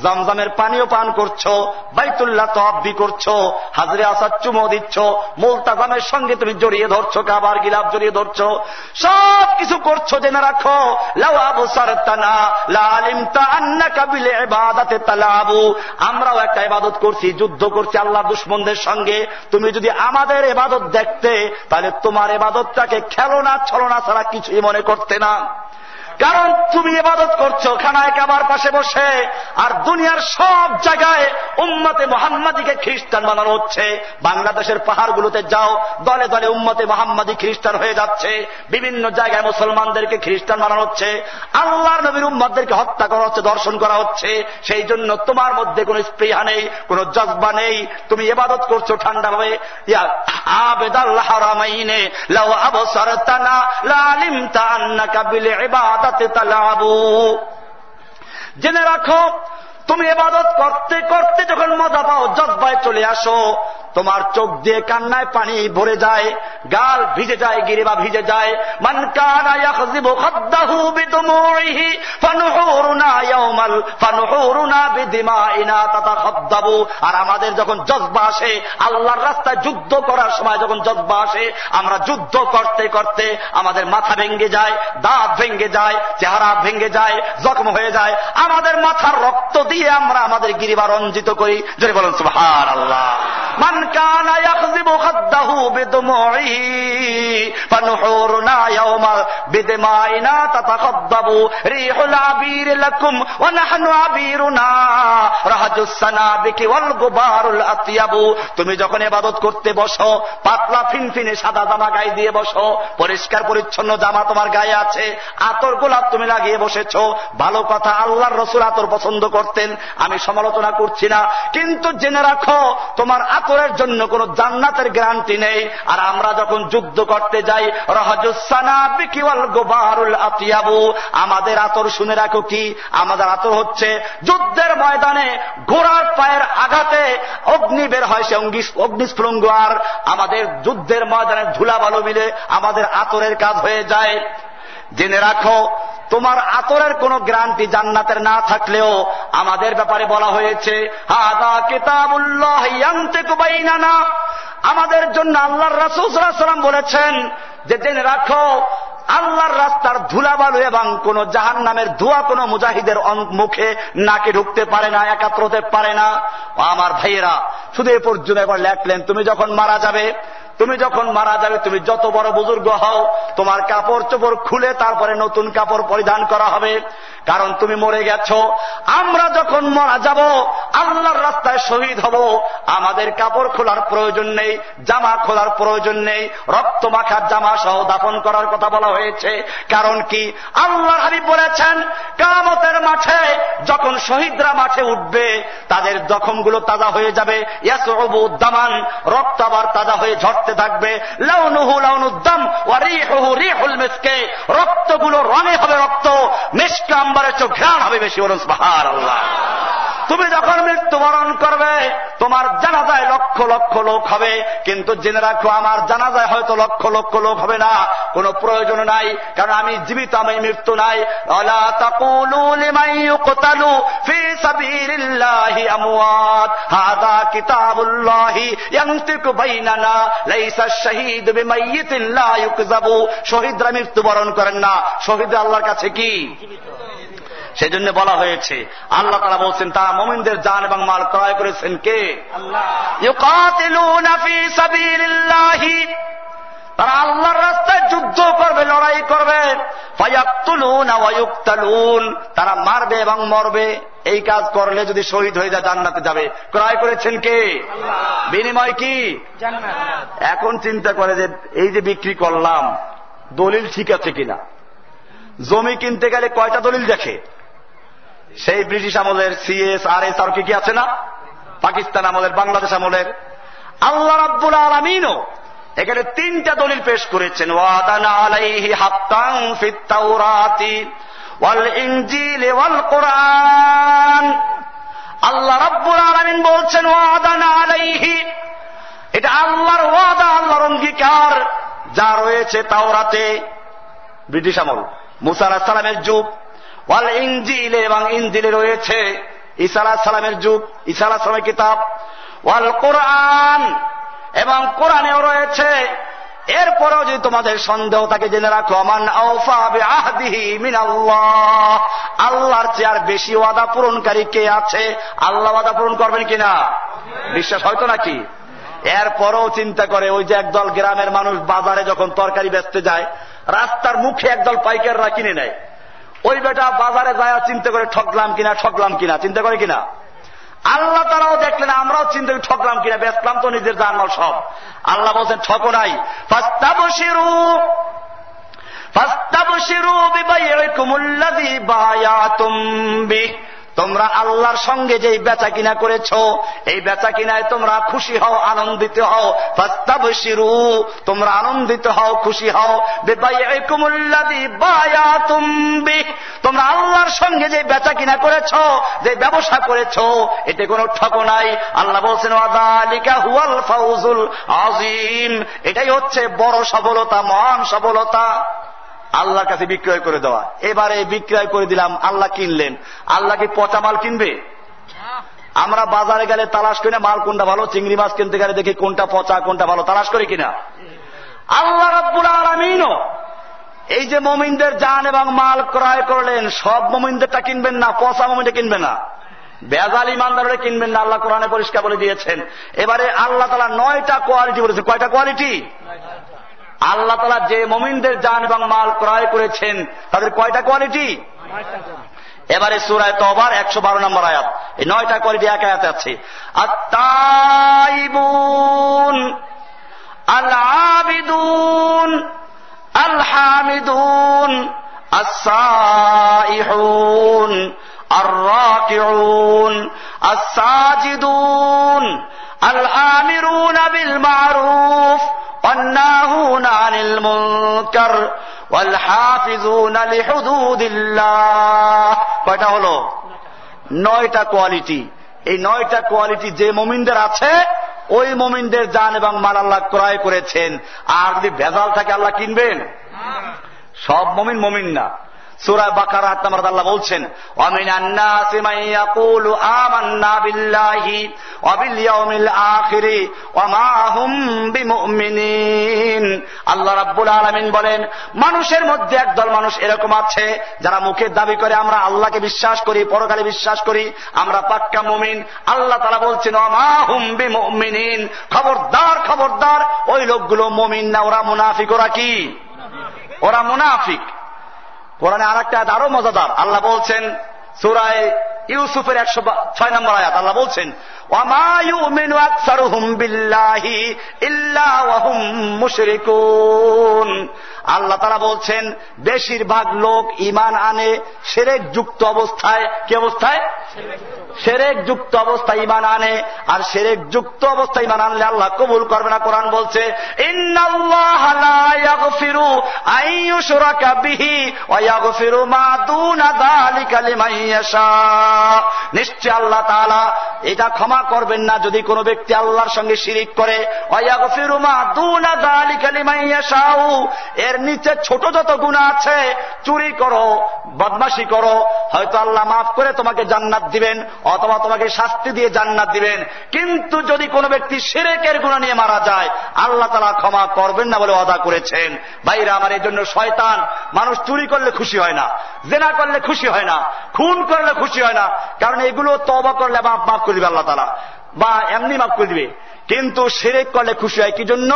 জমজমের পানিও পান করছো, বাইতুল্লাহ তওয়াফ করছো, হাজরে আসওয়াদ চুমো দিচ্ছ, মুলতাজামের সঙ্গে তুমি জড়িয়ে ধরছো, কাবার গিলাফ জড়িয়ে ধরছো, সব কিছু করছো। জেনে রাখো, লাউ আবসারতানা লা আলিমতা আন্নাকা বিল ইবাদাতি তালআবু, আমরাও একটা ইবাদত করছি, যুদ্ধ করছি আল্লাহর দুশমনদের সঙ্গে। তুমি যদি আমাদের ইবাদত দেখতে, তাহলে তোমার ইবাদতটাকে খেলনা ছলনা ছাড়া কিছুই মনে করতে না। কারণ তুমি ইবাদত করছো খানায় কাবার পাশে বসে, আর দুনিয়ার সব জায়গায় উম্মতে মুহাম্মাদীকে খ্রিস্টান বানানো হচ্ছে। বাংলাদেশের পাহাড়গুলোতে যাও, দলে দলে উম্মতে মুহাম্মাদী খ্রিস্টান হয়ে যাচ্ছে। বিভিন্ন জায়গায় মুসলমানদেরকে খ্রিস্টান বানানো হচ্ছে, আল্লাহর নবীর উম্মতদেরকে হত্যা করা হচ্ছে, দর্শন করা হচ্ছে। সেই জন্য তোমার মধ্যে কোনো স্পৃহা নেই, কোনো জজবা নেই। তুমি ইবাদত করছো ঠান্ডা ভাবে। ইয়া আবেদাল হারামাইনে লাউ আবসারতানা লা আলিমতা আন্নাকা বিল ইবাদাতি তালাবু। জেনে রাখো, তুমি ইবাদত করতে করতে যখন মজা পাও, জজবায় চলে আসো, তোমার চোখ দিয়ে কান্নায় পানি ভরে যায়, গাল ভিজে যায়, গিরিবা ভিজে যায়। মান কানা ইয়াখযিবু খাদ্দাহু বিদুমুইহি ফানুহুরুনা বিদিমাইনা তাতাখাদ্দাবু। আর আমাদের যখন জজবা আসে, আল্লাহর রাস্তায় যুদ্ধ করার সময় যখন জজবা আসে, আমরা যুদ্ধ করতে করতে আমাদের মাথা ভেঙে যায়, দাঁত ভেঙে যায়, চেহারা ভেঙে যায়, জখম হয়ে যায়। আমাদের মাথার রক্ত দিয়ে আমরা আমাদের গিরিবা রঞ্জিত করি। যদি বলেন সুবহানাল্লাহ। মান কানা ইয়াখযিবু খাদ্দাহু বিদুমুইহি ফানুহুরুনা ইয়াওমা বিদিমাইনা তাতাখাদ্দাবু রিহুল আবির লাকুম ওয়া নাহনু আবিরুনা রাহাজুস সানাবিকি ওয়াল গুবারুল আতিয়াবু। তুমি যখন ইবাদত করতে বসো, পাতলা ফিনফিনে সাদা জামা গায়ে দিয়ে বসো, পরিষ্কার পরিচ্ছন্ন জামা তোমার গায়ে আছে, আতর গোলাপ তুমি লাগিয়ে বসেছো। ভালো কথা, আল্লাহর রাসূল আতর পছন্দ করতেন, আমি সমালোচনা করছি না, কিন্তু জেনে রাখো তোমার আতরের জন্য কোন জান্নাতের গ্যারান্টি নেই। আর আমরা যখন যুদ্ধ করতে যাই, রাহাজুস সানাবিকি ওয়াল গুবারুল আতিয়াবু, আমাদের আতর শুনে রাখো কি, আমাদের আতর হচ্ছে যুদ্ধের ময়দানে ঘোড়ার পায়ের আঘাতে অগ্নি বের হয়, সে অগ্নিস্ফুলিঙ্গ, আর আমাদের যুদ্ধের ময়দানে ধুলাবালু মিলে আমাদের আতরের কাজ হয়ে যায়। জেনে রাখো, তোমার আতরের কোন গ্যারান্টি জান্নাতের না থাকলেও আমাদের ব্যাপারে বলা হয়েছে হাযা কিতাবুল্লাহ ইয়ানতিকু বাইনানা। আমাদের জন্য আল্লাহর রাসূল সাল্লাল্লাহু আলাইহি ওয়াসাল্লাম বলেছেন যে জেনে রাখো, আল্লাহর রাস্তার ধুলাবালু এবং কোন জাহান্নামের ধোঁয়া কোন মুজাহিদের মুখে নাকে ঢুকতে পারে না, একাত্র হতে পারে না। আমার ভাইয়েরা, শুধু এ পর্যন্ত একবার লেখলেন, তুমি যখন মারা যাবে, তুমি যত বড় বুজুর্গ হও, তোমার কাপড় চোপড় খুলে তারপরে নতুন কাপড় পরিধান করা হবে, কারণ তুমি মরে গেছো। আমরা যখন মারা যাব, আল্লাহর রাস্তায় শহীদ হব, আমাদের কাপড় খোলার প্রয়োজন নেই, জামা খোলার প্রয়োজন নেই, রক্ত মাখার জামা সহ দাফন করার কথা বলা হয়েছে। কারণ কি, আল্লাহর হাবিব বলেছেন কিয়ামতের মাঠে যখন শহীদরা মাঠে উঠবে, তাদের জখমগুলো তাজা হয়ে যাবে, ইয়াসউবু দামান, রক্ত আবার তাজা হয়ে ঝরতে থাকবে, লাউনুহু লাউনুদ্দাম ওয়া রিহুহু রিহুল মিসকে, রক্তগুলো রঙে হবে রক্ত, মিশক আম্বরের চেয়ে ঘ্রাণ হবে বেশি। বলুন সুবহানাল্লাহ। তুমি যখন মৃত্যুবরণ করবে, তোমার জানাজায় লক্ষ লক্ষ লোক হবে, কিন্তু জেনে রাখো আমার জানাজায় হয়তো লক্ষ লক্ষ লোক হবে না, কোনো প্রয়োজন নাই, কারণ আমি জীবিত, আমি মৃত্যু নাই। আলা তাকুলু লিমান ইউকতালু ফি সাবিলিল্লাহি আমওয়াত হাযা কিতাবুল্লাহি ইয়ানতিকু বাইনানা লাইসা আশ-শাহীদু বিমাইয়িতিন লা ইউকযাবু। শহীদরা মৃত্যুবরণ করেন না, শহীদরা আল্লাহর কাছে কি জীবিত। সেজন্য বলা হয়েছে, আল্লাহ তাআলা বলছেন তারা মুমিনদের জান এবং মাল ক্রয় করেছেন কে? আল্লাহ। ইউকাতিলুনা ফি সাবিলিল্লাহি, তারা আল্লাহর রাস্তায় যুদ্ধ করবে, লড়াই করবে। ফায়াকতুলুনা ওয়া ইউকতালুন, তারা মারবে এবং মরবে। এই কাজ করলে যদি শহীদ হয়ে যায় জান্নাতে যাবে। ক্রয় করেছেন কে? আল্লাহ। বিনিময় কি? জান্নাত। এখন চিন্তা করে যে এই যে বিক্রি করলাম, দলিল ঠিক আছে কিনা। জমি কিনতে গেলে কয়টা দলিল দেখে? সেই ব্রিটিশ আমলের CSRS আর কি আছে না, পাকিস্তান আমলের, বাংলাদেশ আমলের। আল্লাহ রাব্বুল আলামিনও এখানে 3টা দলিল পেশ করেছেন। ওয়াদানা আলাইহি হাক্কান ফিত তাওরাতি ওয়াল ইনজিলি ওয়াল কুরআন। আল্লাহ রাব্বুল আলামিন বলছেন ওয়াদানা আলাইহি, এটা আল্লাহর ওয়াদা, আল্লাহর অঙ্গীকার, যা রয়েছে তাওরাতে, ব্রিটিশ আমল, মুসা আলাইহিস সালামের যুগ, ওয়াল ইনজিলে, এবং ইনজিলে রয়েছে ঈসা আলাইহিস সালামের যুগ, ঈসা আলাইহিস সালামের কিতাব, ওয়াল কুরআন, এবং কোরআনেও রয়েছে। এরপরেও যদি তোমাদের সন্দেহ থাকে জেনে রাখো, মান আওফা বিআহদিহি মিনাল্লাহ, আল্লাহর চেয়ে আর বেশি ওয়াদা পূরণকারী কে আছে? আল্লাহ ওয়াদা পূরণ করবেন কিনা বিশ্বাস হয়তো নাকি। এরপরেও চিন্তা করে, ওই যে একদল গ্রামের মানুষ বাজারে যখন তরকারি বেচতে যায়, রাস্তার মুখে একদল পাইকাররা কিনে নেয়, ওই বেটা বাজারে যায় চিন্তা করে ঠকলাম কিনা চিন্তা করে কিনা। আল্লাহ তারাও দেখলেন, আমরাও চিন্তা করি ঠকলাম কিনা, বেচলাম তো নিজের জানমাল সব। আল্লাহ বলছেন ঠকো নাই। ফাস্তাবশিরু বিবাইইকুমুল্লাযী বায়াতুম বিহি, তোমরা আল্লাহর সঙ্গে যে বেচা কিনা করেছ, এই বেচা কিনায় তোমরা খুশি হও, আনন্দিত হও। ফাস্তাবশিরু, তোমরা আনন্দিত হও, খুশি হও। বিবাইইকুমুল্লাযী বায়াতুম বিহি, তোমরা আল্লাহর সঙ্গে যে বেচা কিনা করেছ, যে ব্যবসা করেছ, এতে কোনো ঠকো নাই। আল্লাহ বলছেন ওয়াযালিকা হুয়াল ফাউজুল আযীম, এটাই হচ্ছে বড় সফলতা, মহান সফলতা। আল্লাহর কাছে বিক্রয় করে দেওয়া। এবারে বিক্রয় করে দিলাম, আল্লাহ কিনলেন। আল্লাহ কি পচা মাল কিনবে? আমরা বাজারে গেলে তালাশ করি না মাল কোনটা ভালো, চিংড়ি মাছ কিনতে গেলে দেখি কোনটা পচা কোনটা ভালো, তালাশ করি কিনা। আল্লাহ রাব্বুল আলামিনও এই যে মুমিনদের জান এবং মাল ক্রয় করলেন, সব মুমিনদেরটা কিনবেন না, পচা মুমিনটা কিনবেন না, বেজাল ইমানদাররা কিনবেন না। আল্লাহ কোরআনে পরিষ্কার বলে দিয়েছেন। এবারে আল্লাহ তাআলা 9টা কোয়ালিটি বলেছেন। কয়টা কোয়ালিটি? আল্লাহ তাআলা যে মুমিনদের জান এবং মাল ক্রয় করেছেন তাদের কয়টা কোয়ালিটি? এবারে সূরা তওবার 112 নম্বর আয়াত, এই 9টা কোয়ালিটি এক আয়াতে আছে। আত-তাইবুন আল-আবিদুন আল-হামিদুন আস-সাইহুন আর-রাকিউন আস-সাজিদুন আল-আমিরুনা বিল মা'রুফ والناهون عن المنكر والحافظون لحدود الله। কয়টা হলো? 9টা কোয়ালিটি। এই 9টা কোয়ালিটি যে মুমিনদের আছে, ওই মুমিনদের জান এবং মাল আল্লাহ ক্রয় করেছেন। আর যদি ভেজাল থাকে আল্লাহ কিনবেন? সব মুমিন মুমিন না। সূরা বাকারা 8 নম্বর আল্লাহ বলছেন ওয়ামিনান নাসি মান ইয়াকুলু আমান্না বিল্লাহি ওয়া বিল ইয়াউমিল আখিরি ওয়া মা হুম বিমুমিনিন। আল্লাহ রাব্বুল আলামিন বলেন, মানুষের মধ্যে একদল মানুষ এরকম আছে যারা মুখে দাবি করে আমরা আল্লাহকে বিশ্বাস করি, পরকালে বিশ্বাস করি, আমরা পাক্কা মুমিন। আল্লাহ তাআলা বলছেন ওয়া মা হুম বিমুমিনিন, খবরদার খবরদার, ওই লোকগুলো মুমিন না, ওরা মুনাফিক। ওরা কি? ওরা মুনাফিক। কোরআনে আরেকটা আয়াত আরো মজাদার। আল্লাহ বলছেন সূরা ইউসুফের 106 নম্বর আয়াত, আল্লাহ বলছেন ওয়া মা ইউমিনু আকসারুহুম বিল্লাহি ইল্লা ওয়া হুম মুশরিকুন। আল্লাহ তাআলা বলছেন বেশিরভাগ লোক ঈমান আনে শিরক যুক্ত অবস্থায়। কি অবস্থায়? শিরক যুক্ত অবস্থায় ঈমান আনে। আর শিরক যুক্ত অবস্থায় ঈমান আনলে আল্লাহ কবুল করবে না। কোরআন বলছে ইন্নাল্লাহা লা ইয়াগফিরু আন ইউশরাকা বিহি ওয়া ইয়াগফিরু মা দুনা যালিকা লিমান ইয়াশা। নিশ্চয় আল্লাহ তাআলা এটা ক্ষমা করবেন না যদি কোনো ব্যক্তি আল্লাহর সঙ্গে শিরিক করে। ওয়া ইয়াগফিরু মা দুনা যালিকা লিমান ইয়াশা, এর নিচে ছোট যত গুনাহ আছে, চুরি করো, বদমাশি করো, হয়তো আল্লাহ মাফ করে তোমাকে জান্নাত দিবেন অথবা তোমাকে শাস্তি দিয়ে জান্নাত দিবেন। কিন্তু যদি কোনো ব্যক্তি শিরকের গুনাহ নিয়ে মারা যায়, আল্লাহ তাআলা ক্ষমা করবেন না বলে ওয়াদা করেছেন। ভাইরা আমার, এই জন্য শয়তান, মানুষ চুরি করলে খুশি হয় না, জিনা করলে খুশি হয় না, খুন করলে খুশি হয় না, কারণ এগুলো তওবা করলে মাফ করে দিবে আল্লাহ তাআলা, বা এমনি মাফ করে দিবে। কিন্তু শিরক করলে খুশি হয়। কি জন্য?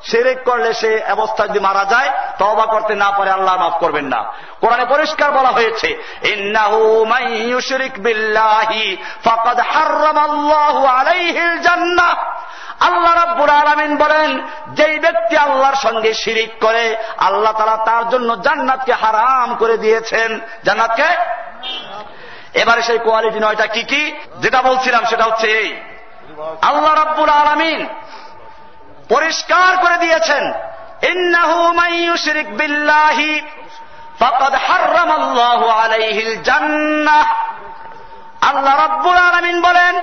শিরক করলে সে অবস্থা যদি মারা যায়, তওবা করতে না পারে, আল্লাহ মাফ করবেন না। কোরআনে পরিষ্কার বলা হয়েছে ইন্নাহু মান ইউশরিক বিল্লাহি ফাকাদ হারামাল্লাহু আলাইহিল জান্নাহ। আল্লাহ রাব্বুল আলামিন বলেন, যেই ব্যক্তি আল্লাহর সঙ্গে শিরিক করে, আল্লাহ তাআলা তার জন্য জান্নাতকে হারাম করে দিয়েছেন। জান্নাতকে। এবারে সেই কোয়ালিটি 9টা কি কি যেটা বলছিলাম, সেটা হচ্ছে এই, আল্লাহ রাব্বুল আলামিন পরিষ্কার করে দিয়েছেন ইন্নাহু মান ইউশরিক বিল্লাহি ফাকাদ হারামাল্লাহু আলাইহিল জান্নাহ। আল্লাহ রাব্বুল আলামিন বলেন,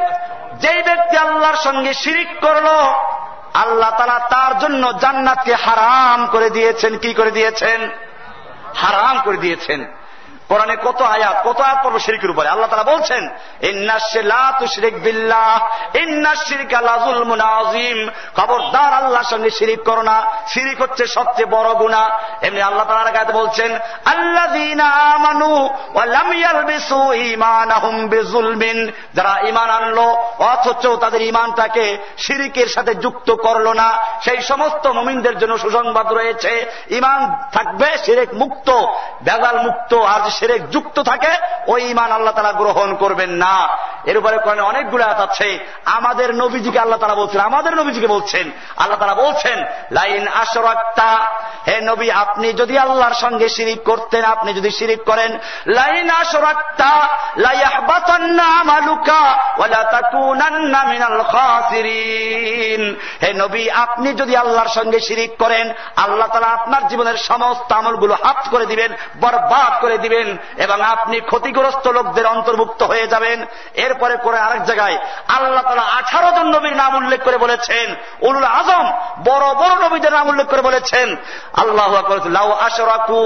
যেই ব্যক্তি আল্লাহর সঙ্গে শিরিক করলো, আল্লাহ তাআলা তার জন্য জান্নাতকে হারাম করে দিয়েছেন। কি করে দিয়েছেন? হারাম করে দিয়েছেন। কোরআনে কত আয়াত পড়বো শিরকের উপরে। আল্লাহ তাআলা বলছেন ইন্নাশ লা তুশরিক বিল্লাহ, ইন্নাশ শিরকা লাযুলমুন আযীম, খবরদার আল্লাহর সঙ্গে শিরিক করো না, শিরিক হচ্ছে সবচেয়ে বড় গুনাহ। এমনি আল্লাহ তাআলা আয়াতে বলছেন আল্লাযীনা আমানু ওয়া লাম ইয়ালবিসু ঈমানাহুম বিযুলমিন, যারা ঈমান আনলো অথচ তাদের ঈমানটাকে শিরিকের সাথে যুক্ত করলো না, সেই সমস্ত মুমিনদের জন্য সুসংবাদ রয়েছে। ঈমান থাকবে শিরিক মুক্ত, ভেজাল মুক্ত, আর যে শিরিক যুক্ত থাকে ওই ঈমান আল্লাহ তাআলা গ্রহণ করবেন না। এর উপরে কোরআনে অনেকগুলো আয়াত আছে। আমাদের নবীজিকে আল্লাহ তাআলা বলছেন, আমাদের নবীজিকে বলছেন, আল্লাহ তাআলা বলছেন লাইন আশরাকতা, হে নবী আপনি যদি আল্লাহর সঙ্গে শিরিক করতেন, আপনি যদি শিরিক করেন, লাইন আশরাকতা লা ইয়াহবাতান্না আমালুকা ওয়া লা তাকুনান্না মিনাল খাসিরিন, হে নবী আপনি যদি আল্লাহর সঙ্গে শিরিক করেন, আল্লাহ তাআলা আপনার জীবনের সমস্ত আমলগুলো হাত করে দিবেন, বরবাদ করে দিবেন, এবং আপনি ক্ষতিগ্রস্ত লোকদের অন্তর্ভুক্ত হয়ে যাবেন। এরপরে করে আরেক জায়গায় আল্লাহ তাআলা 18 জন নবীর নাম উল্লেখ করে বলেছেন, উলুল আজম বড় বড় নবীদের নাম উল্লেখ করে বলেছেন। আল্লাহু আকবার, লাউ আশরাকু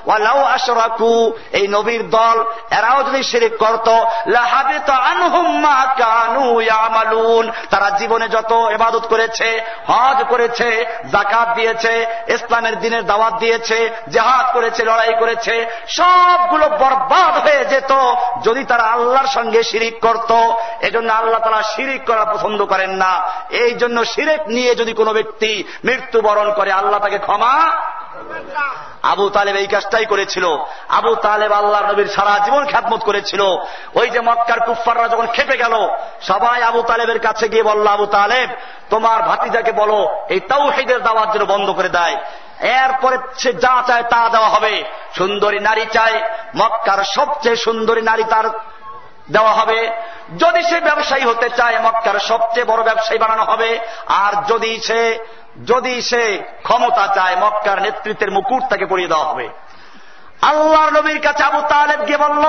ওয়া লাউ আশরাকু, এই নবীর দল এরাও যদি শিরিক করত, লাহাবিতা আনহুম মা কানু ইয়ামালুন, তারা জীবনে যত ইবাদত করেছে, হজ করেছে, যাকাত দিয়েছে, ইসলামের দ্বীনের দাওয়াত দিয়েছে, জিহাদ করেছে, লড়াই করেছে, সবগুলো বরবাদ হয়ে যেত যদি তারা আল্লাহর সঙ্গে শিরিক করত। এজন্য আল্লাহ তাআলা শিরিক করা পছন্দ করেন না। এই জন্য শিরিক নিয়ে যদি কোনো ব্যক্তি মৃত্যুবরণ করে আল্লাহ তাকে ক্ষমা। আবু তালেব এই কাজটাই করেছিল। আবু তালেব আল্লাহর নবীর সারা জীবন খেদমত করেছিল। ওই যে মক্কার কুফফাররা যখন খেপে গেল, সবাই আবু তালেবের কাছে গিয়ে বলল, আবু তালেব তোমার ভাতিজাকে বলো এই তাওহীদের দাওয়াত যেন বন্ধ করে দেয়, এরপরে সে যা চায় তা দেওয়া হবে। সুন্দরী নারী চায়, মক্কার সবচেয়ে সুন্দরী নারী তার দেওয়া হবে। যদি সে ব্যবসায়ী হতে চায়, মক্কার সবচেয়ে বড় ব্যবসায়ী বানানো হবে। আর যদি সে ক্ষমতা চায়, মক্কার নেতৃত্বের মুকুট তাকে পরিয়ে দেওয়া হবে। আল্লাহর নবীর কাছে আবু তালেব গিয়ে বলল,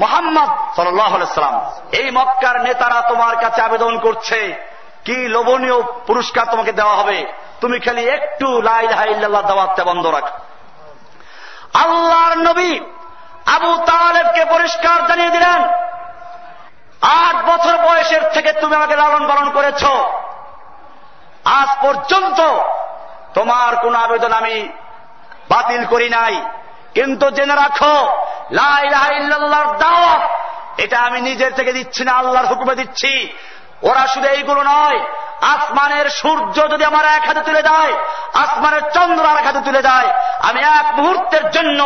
মুহাম্মদ সাল্লাল্লাহু আলাইহি ওয়াসাল্লাম এই মক্কার নেতারা তোমার কাছে আবেদন করছে, কি লোভনীয় পুরস্কার তোমাকে দেওয়া হবে, তুমি খালি একটু লা ইলাহা ইল্লাল্লাহ দাওয়াতটা বন্ধ রাখো। আল্লাহর নবী আবু তালেবকে পরিষ্কার জানিয়ে দিলেন, 8 বছর বয়সের থেকে তুমি আমাকে লালন পালন করেছ, আজ পর্যন্ত তোমার কোন আবেদন আমি বাতিল করি নাই, কিন্তু জেনে রাখো লা ইলাহা ইল্লাল্লাহর দাওয়াত এটা আমি নিজের থেকে দিচ্ছি না, আল্লাহর হুকুমে দিচ্ছি। ওরা শুধু এইগুলো নয়, আসমানের সূর্য যদি আমার এক হাতে তুলে দেয়, আসমানের চন্দ্র আর এক হাতে তুলে দেয়, আমি এক মুহূর্তের জন্য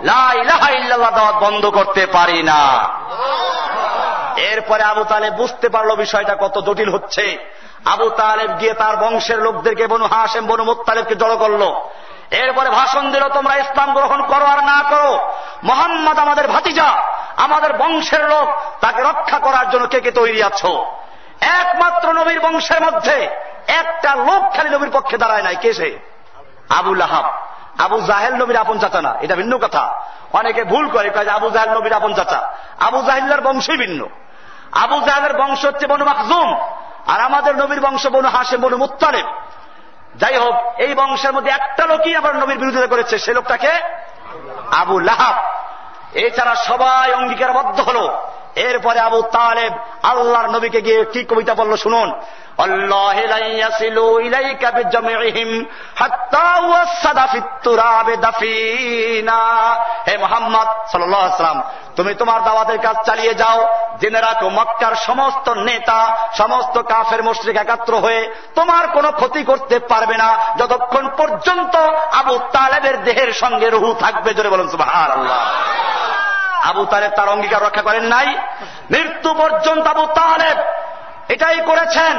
লা ইলাহা ইল্লাল্লাহ দাওয়াত বন্ধ করতে পারি না। এরপরে আবু তালেব বুঝতে পারলো বিষয়টা কত জটিল হচ্ছে। আবু তালেব গিয়ে তার বংশের লোকদেরকে, বনু হাশেম বনু মুত্তালিবকে জড়ো করলো। এরপরে ভাষণ দিল, তোমরা ইসলাম গ্রহণ করো আর না করো, মুহাম্মদ আমাদের ভাতিজা, আমাদের বংশের লোক, তাকে রক্ষা করার জন্য কে কে তৈরি আছো? একমাত্র নবীর বংশের মধ্যে একটা লোক খালি নবীর পক্ষে দাঁড়ায় নাই। কে সে? আবু লাহাব। আবু জাহেল নবীর আপন চাচা না, এটা ভিন্ন কথা। অনেকে ভুল করে, কয় আবু জাহেল নবীর আপন চাচা। আবু জাহেলের বংশই ভিন্ন। আবু জাহেলের বংশ হচ্ছে বনু মাখজুম, আর আমাদের নবীর বংশ বনু হাশেম বনু মুত্তালিব। যাই হোক, এই বংশের মধ্যে একটা লোকই আবার নবীর বিরোধিতা করেছে, সে লোকটাকে আবু লাহাব। এছাড়া সবাই অঙ্গীকারবদ্ধ হলো। এরপরে আবু তালেব আল্লাহর নবীকে গিয়ে কি কবিতা বলল শুনুন, আল্লাহু লা ইয়াসিলু ইলাইকা বিজামিহিম হাত্তা ওয়াসাদা ফিত তুরাবে দাফিনা, হে মুহাম্মদ সাল্লাল্লাহু আলাইহি ওয়াসাল্লাম তুমি তোমার দাওয়াতের কাজ চালিয়ে যাও। জেনে রাখো মক্কার সমস্ত নেতা, সমস্ত কাফের মুশরিক একাত্র হয়ে তোমার কোনো ক্ষতি করতে পারবে না, যতক্ষণ পর্যন্ত আবু তালেবের দেহের সঙ্গে রূহ থাকবে। জোরে বলুন সুবহানাল্লাহ। আবু তালেব তার অঙ্গীকার রক্ষা করেন নাই, মৃত্যু পর্যন্ত আবু তালেব এটাই করেছেন।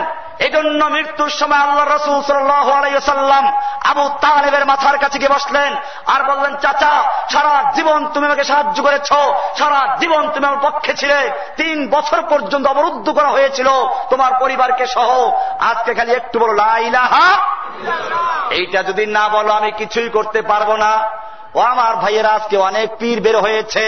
এজন্য মৃত্যুর সময় আল্লাহ রাসূল সাল্লাল্লাহু আলাইহি ওয়াসাল্লাম আবু তালেবের মাথার কাছে গিয়ে বসলেন আর বললেন, চাচা সারা জীবন তুমি আমাকে সাহায্য করেছ, সারা জীবন তুমি আমার পক্ষে ছিলে, 3 বছর পর্যন্ত অবরুদ্ধ করা হয়েছিল তোমার পরিবারকে সহ, আজকে খালি একটু বলো লা ইলাহা ইল্লাল্লাহ, এইটা যদি না বলো আমি কিছুই করতে পারবো না। ও আমার ভাইয়েরা, আজকে অনেক পীর বের হয়েছে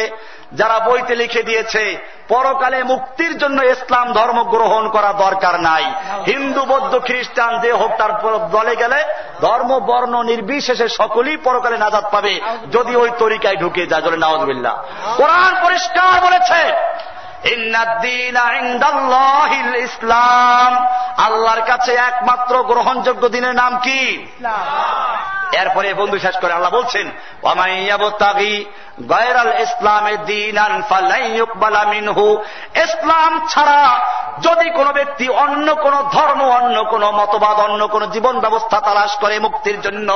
যারা বইতে লিখে দিয়েছে পরকালে মুক্তির জন্য ইসলাম ধর্ম গ্রহণ করা দরকার নাই, হিন্দু বৌদ্ধ খ্রিস্টান যে হোক তার দলে গেলে ধর্ম বর্ণ নির্বিশেষে সকলেই পরকালে নাজাত পাবে যদি ওই তরিকায় ঢুকে যায়। জোরে নাউজুবিল্লাহ। কোরআন পরিষ্কার বলেছে ইন্নাদ-দীনা ইনদাল্লাহিল ইসলাম, আল্লাহর কাছে একমাত্র গ্রহণযোগ্য দিনের নাম কি? ইসলাম। এরপরে বন্ধু শেষ করে আল্লাহ বলছেন, ওয়ামান ইয়াবতাগি গায়রাল ইসলামে দীনান ফালাই ইউকবালা মিনহু, ইসলাম ছাড়া যদি কোন ব্যক্তি অন্য কোন ধর্ম, অন্য কোন মতবাদ, অন্য কোন জীবন ব্যবস্থা তালাশ করে মুক্তির জন্য,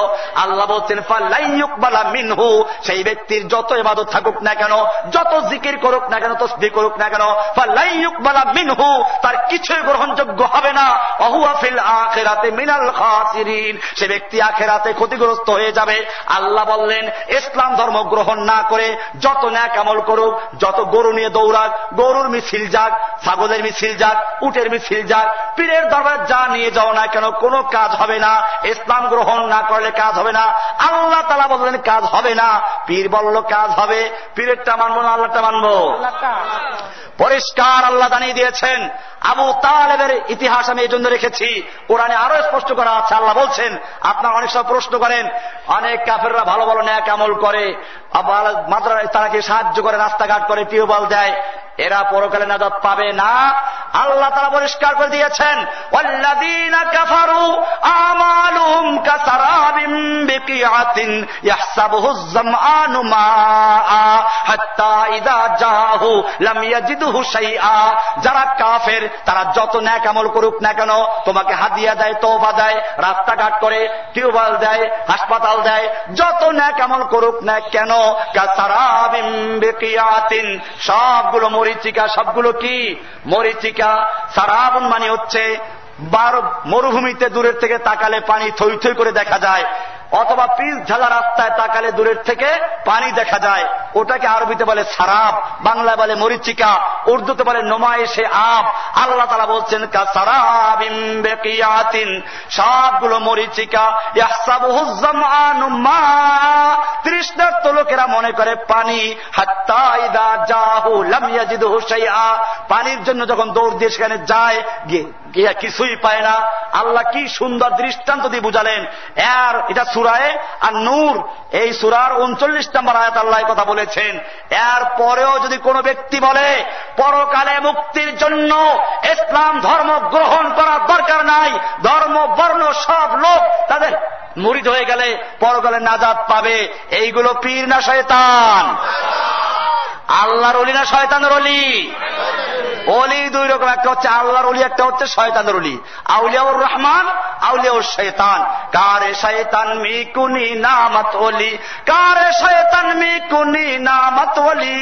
আল্লাহ বলছেন ফালাই ইউকবালা মিনহু, সেই ব্যক্তির যত ইবাদত থাকুক না কেন, যত জিকির করুক না কেন, তাসবিহ করুক না কেন, ফালাই ইউকবালা মিনহু, তার কিছুই গ্রহণযোগ্য হবে না। ওয়াহুয়া ফিল আখিরাতি মিনাল খাসিরিন, সে ব্যক্তি আখিরাতে ক্ষতিগ্রস্ত হয়ে যাবে। আল্লাহ বললেন ইসলাম ধর্ম গ্রহণ না করে যত ন্যাক আমল করুক, যত গরু নিয়ে দৌড়াক, গরুর মিছিল যাক, ছাগলের মিছিল যাক, উটের মিছিল যাক, পীরের দরবারে যা নিয়ে যাও না কেন, কোনো কাজ হবে না। ইসলাম গ্রহণ না করলে কাজ হবে না। আল্লাহ তাআলা বললেন কাজ হবে না, পীর বলল কাজ হবে। পীরেরটা মানবো না আল্লাহটা মানবো? পরিষ্কার আল্লাহ জানিয়ে দিয়েছেন। আবু তালেবের ইতিহাস আমি এই জন্য রেখেছি, কোরআনে আরো স্পষ্ট করা আছে। আল্লাহ বলছেন, আপনারা অনেক সময় প্রশ্ন করেন, অনেক কাফেররা ভালো ভালো ন্যাক আমল করে, মাদ্রাসায় তারা কি সাহায্য করে, রাস্তাঘাট করে, টিউবওয়েল দেয়, এরা পরকালে নাজাত পাবে না। আল্লাহ তাআলা পরিষ্কার করে দিয়েছেন, ওয়াল্লাযীনা কাফারু আমালুহুম কাসারাবিন বিকিআতিন ইয়াহসাবুহুজ যামআনু মাআ হাত্তা ইযা জাআহু লাম ইয়াজিদহু শাইআ। যারা কাফের তারা যত নেক আমল করুক না কেন, তোমাকে হাদিয়া দেয়, তওবা দেয়, রাস্তাঘাট করে, টিউবওয়েল দেয়, হাসপাতাল দেয়, যত নেক আমল করুক না কেন, কাসারাবিন বিকিআতিন, সবগুলো মরিচিকা, সবগুলো কি মরিচিকা। সারাবুন মানে হচ্ছে মরুভূমিতে দূরের থেকে তাকালে পানি থই থই করে দেখা যায়, অথবা পিচ ঢালা রাস্তায় তাকালে দূরের থেকে পানি দেখা যায়, ওটাকে আরবিতে বলে সারাব, বাংলায় বলে মরিচিকা, উর্দুতে বলে নুমায়েশে আব। আল্লাহ তাআলা বলছেন কাসারাবিন বিকিআতিন, সবগুলো মরিচিকা। ইয়াহসাবুহুজ যামআনু মা, তৃষ্ণার্ত লোকেরা মনে করে পানি। হাত্তা ইযা জাহু লাম ইয়াজিদহু শাইআ, পানির জন্য যখন দৌড় দিয়ে সেখানে যায়, গিয়ে কিছুই পায় না। আল্লাহ কি সুন্দর দৃষ্টান্ত দিয়ে বুঝালেন। এটা সূরায়ে আন-নূর, এই সূরার 39 নম্বর আয়াত আল্লাহ কথা বলেছেন। এর পরেও যদি কোনো ব্যক্তি বলে পরকালে মুক্তির জন্য ইসলাম ধর্ম গ্রহণ করার দরকার নাই, ধর্ম বর্ণ সব লোক তাদের মুরিদ হয়ে গেলে পরকালে নাজাত পাবে, এইগুলো পীর না শয়তান? আল্লাহর ওলি না শয়তানের ওলি? ওলি দুই রকম, একটা হচ্ছে আল্লাহর ওলি, একটা হচ্ছে শয়তানের ওলি। আউলিয়াউর রহমান, আউলিয়াউর শয়তান। কারে শয়তান মি কুনি নামত ওলি, কারে শয়তান মি কুনি নামত ওলি,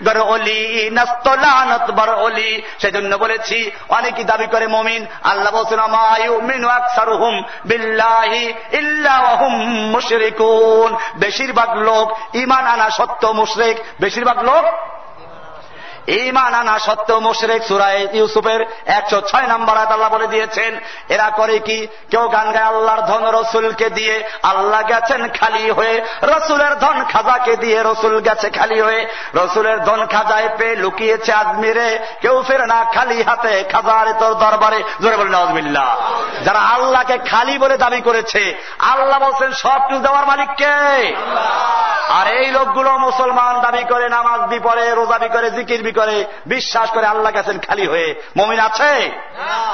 গর ওলি নস্তলানত বর ওলি। সেজন্য বলেছি অনেকেই দাবি করে মুমিন, আল্লাহ বলছেন মা ইউমিনু আকসারুহুম বিল্লাহি ইল্লা ওয়া হুম মুশরিকুন। বেশিরভাগ লোক ঈমান আনা সত্ত্বেও মুশরিক, বেশিরভাগ লোক ঈমান আনা সত্ত্বেও মুশরিক। সূরা ইউসুফের 106 নম্বর আয়াত আল্লাহ বলে দিয়েছেন, এরা করে কি? কেউ গান গায় আল্লাহর ধন রসুলকে দিয়ে, আল্লাহ গেছেন খালি হয়ে, রসুলের ধন খাজাকে দিয়ে, রসুল গেছে খালি হয়ে। রসুলের ধন খাজায় পেয়ে লুকিয়েছে আজমিরে, কেউ ফেরে না খালি হাতে খাজারে তোর দরবারে। জোরে বলেন নাউযুবিল্লাহ। যারা আল্লাহকে খালি বলে দাবি করেছে, আল্লাহ বলছেন সব কিছু দেওয়ার মালিক কে? আর এই লোকগুলো মুসলমান দাবি করে, নামাজ বি পড়ে, রোজা বি করে, জিকির বি করে, বিশ্বাস করে আল্লাহ গেছেন খালি হয়ে। মুমিন আছে?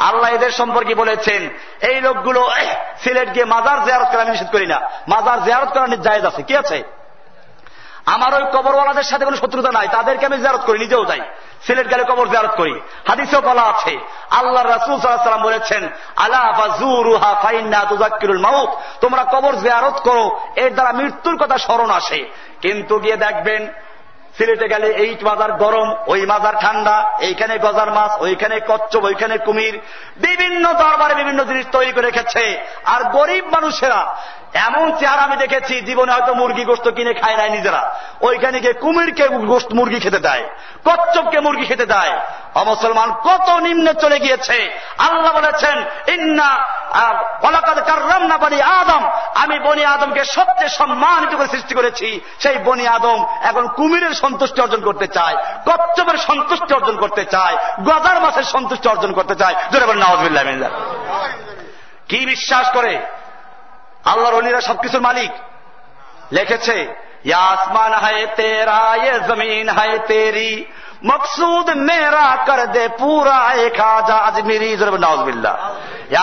আল্লাহ এদের সম্পর্কে বলেছেন এই লোকগুলো সিলেট গিয়ে মাজার জিয়ারত করা আমি নিষেধ করি না, মাজার জিয়ারত করা জায়েজ আছে। কি আছে? আমার ওই কবরওয়ালাদের সাথে কোনো শত্রুতা নাই, তাদেরকে আমি জিয়ারত করি, নিজেও যাই, সিলেট গেলে কবর জিয়ারত করি। হাদিসেও বলা আছে, আল্লাহর রাসূল সাল্লাল্লাহু আলাইহি ওয়াসাল্লাম বলেছেন আলা ফাজুরুহা ফাইন্না তুযাক্কিরুল মাউত, তোমরা কবর জিয়ারত করো, এর দ্বারা মৃত্যুর কথা স্মরণ আসে। কিন্তু গিয়ে দেখবেন সিলেটে গেলে এই মাজার গরম, ওই মাজার ঠান্ডা, এইখানে গজার মাছ, ওইখানে কচ্ছপ, ওইখানে কুমির, বিভিন্ন দরবারে বিভিন্ন জিনিস তৈরি করে রেখেছে। আর গরিব মানুষেরা এমন চেহারা আমি দেখেছি, জীবনে হয়তো মুরগি গোশত কিনে খায় নাই নিজেরা, ওইখানে গিয়ে কুমিরকে গোশত মুরগি খেতে দেয়, কচ্ছপকে মুরগি খেতে দেয়। অমুসলমান কত নিম্নে চলে গিয়েছে। আল্লাহ বলেছেন ইন্না ওয়ালাকাদ কাররামনা বনি আদম, আমি বনি আদমকে সবচেয়ে সম্মানিত করে সৃষ্টি করেছি। সেই বনি আদম এখন কুমিরের সন্তুষ্টি অর্জন করতে চায়, কচ্ছপের সন্তুষ্টি অর্জন করতে চায়, গজার মাছের সন্তুষ্টি অর্জন করতে চায়। জোরে বলেন নাউযুবিল্লাহ মিনাল। কি বিশ্বাস করে? আল্লাহর ওলিরা সবকিছুর মালিক। লিখেছে ইয়া আসমান হায় তেরা, ইয়ে জমিন হায় তেরি, मकसूद मेरा कर दे पूरा ए खाजा अजमेरी। नाउजुबिल्लाह।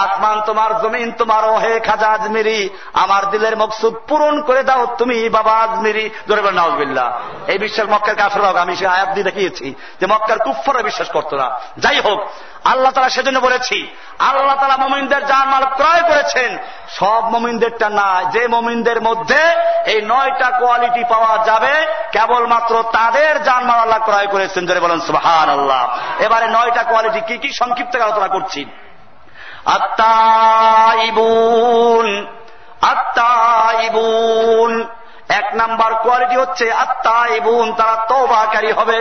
আসমান তোমার, জমিন তোমার, ও হে খাজা আজমেরি, আমার দিলের মকসুদ পূরণ করে দাও তুমি বাবা আজমেরি। জোরে বলেন নাউজুবিল্লাহ। এই বিশ্বাস মক্কার কাফেররা, আমি সে আয়াত দিয়ে দেখিয়েছি যে মক্কার কুফফাররা বিশ্বাস করতো না। যাই হোক, আল্লাহ তাআলা সেজন্য বলেছি, আল্লাহ তাআলা মুমিনদের জানমাল ক্রয় করেছেন, সব মুমিনদেরটা না। যে মুমিনদের মধ্যে এই 9টা কোয়ালিটি পাওয়া যাবে, কেবলমাত্র তাদের জানমাল আল্লাহ ক্রয় করেছেন। জোরে বলেন সুবহানাল্লাহ। এবারে 9টা কোয়ালিটি কি কি সংক্ষিপ্ত আলোচনা করছি। আত্তাইবুন, আত্তাইবুন, 1 নাম্বার কোয়ালিটি হচ্ছে আত্তাইবুন, তারা তওবাকারী হবে।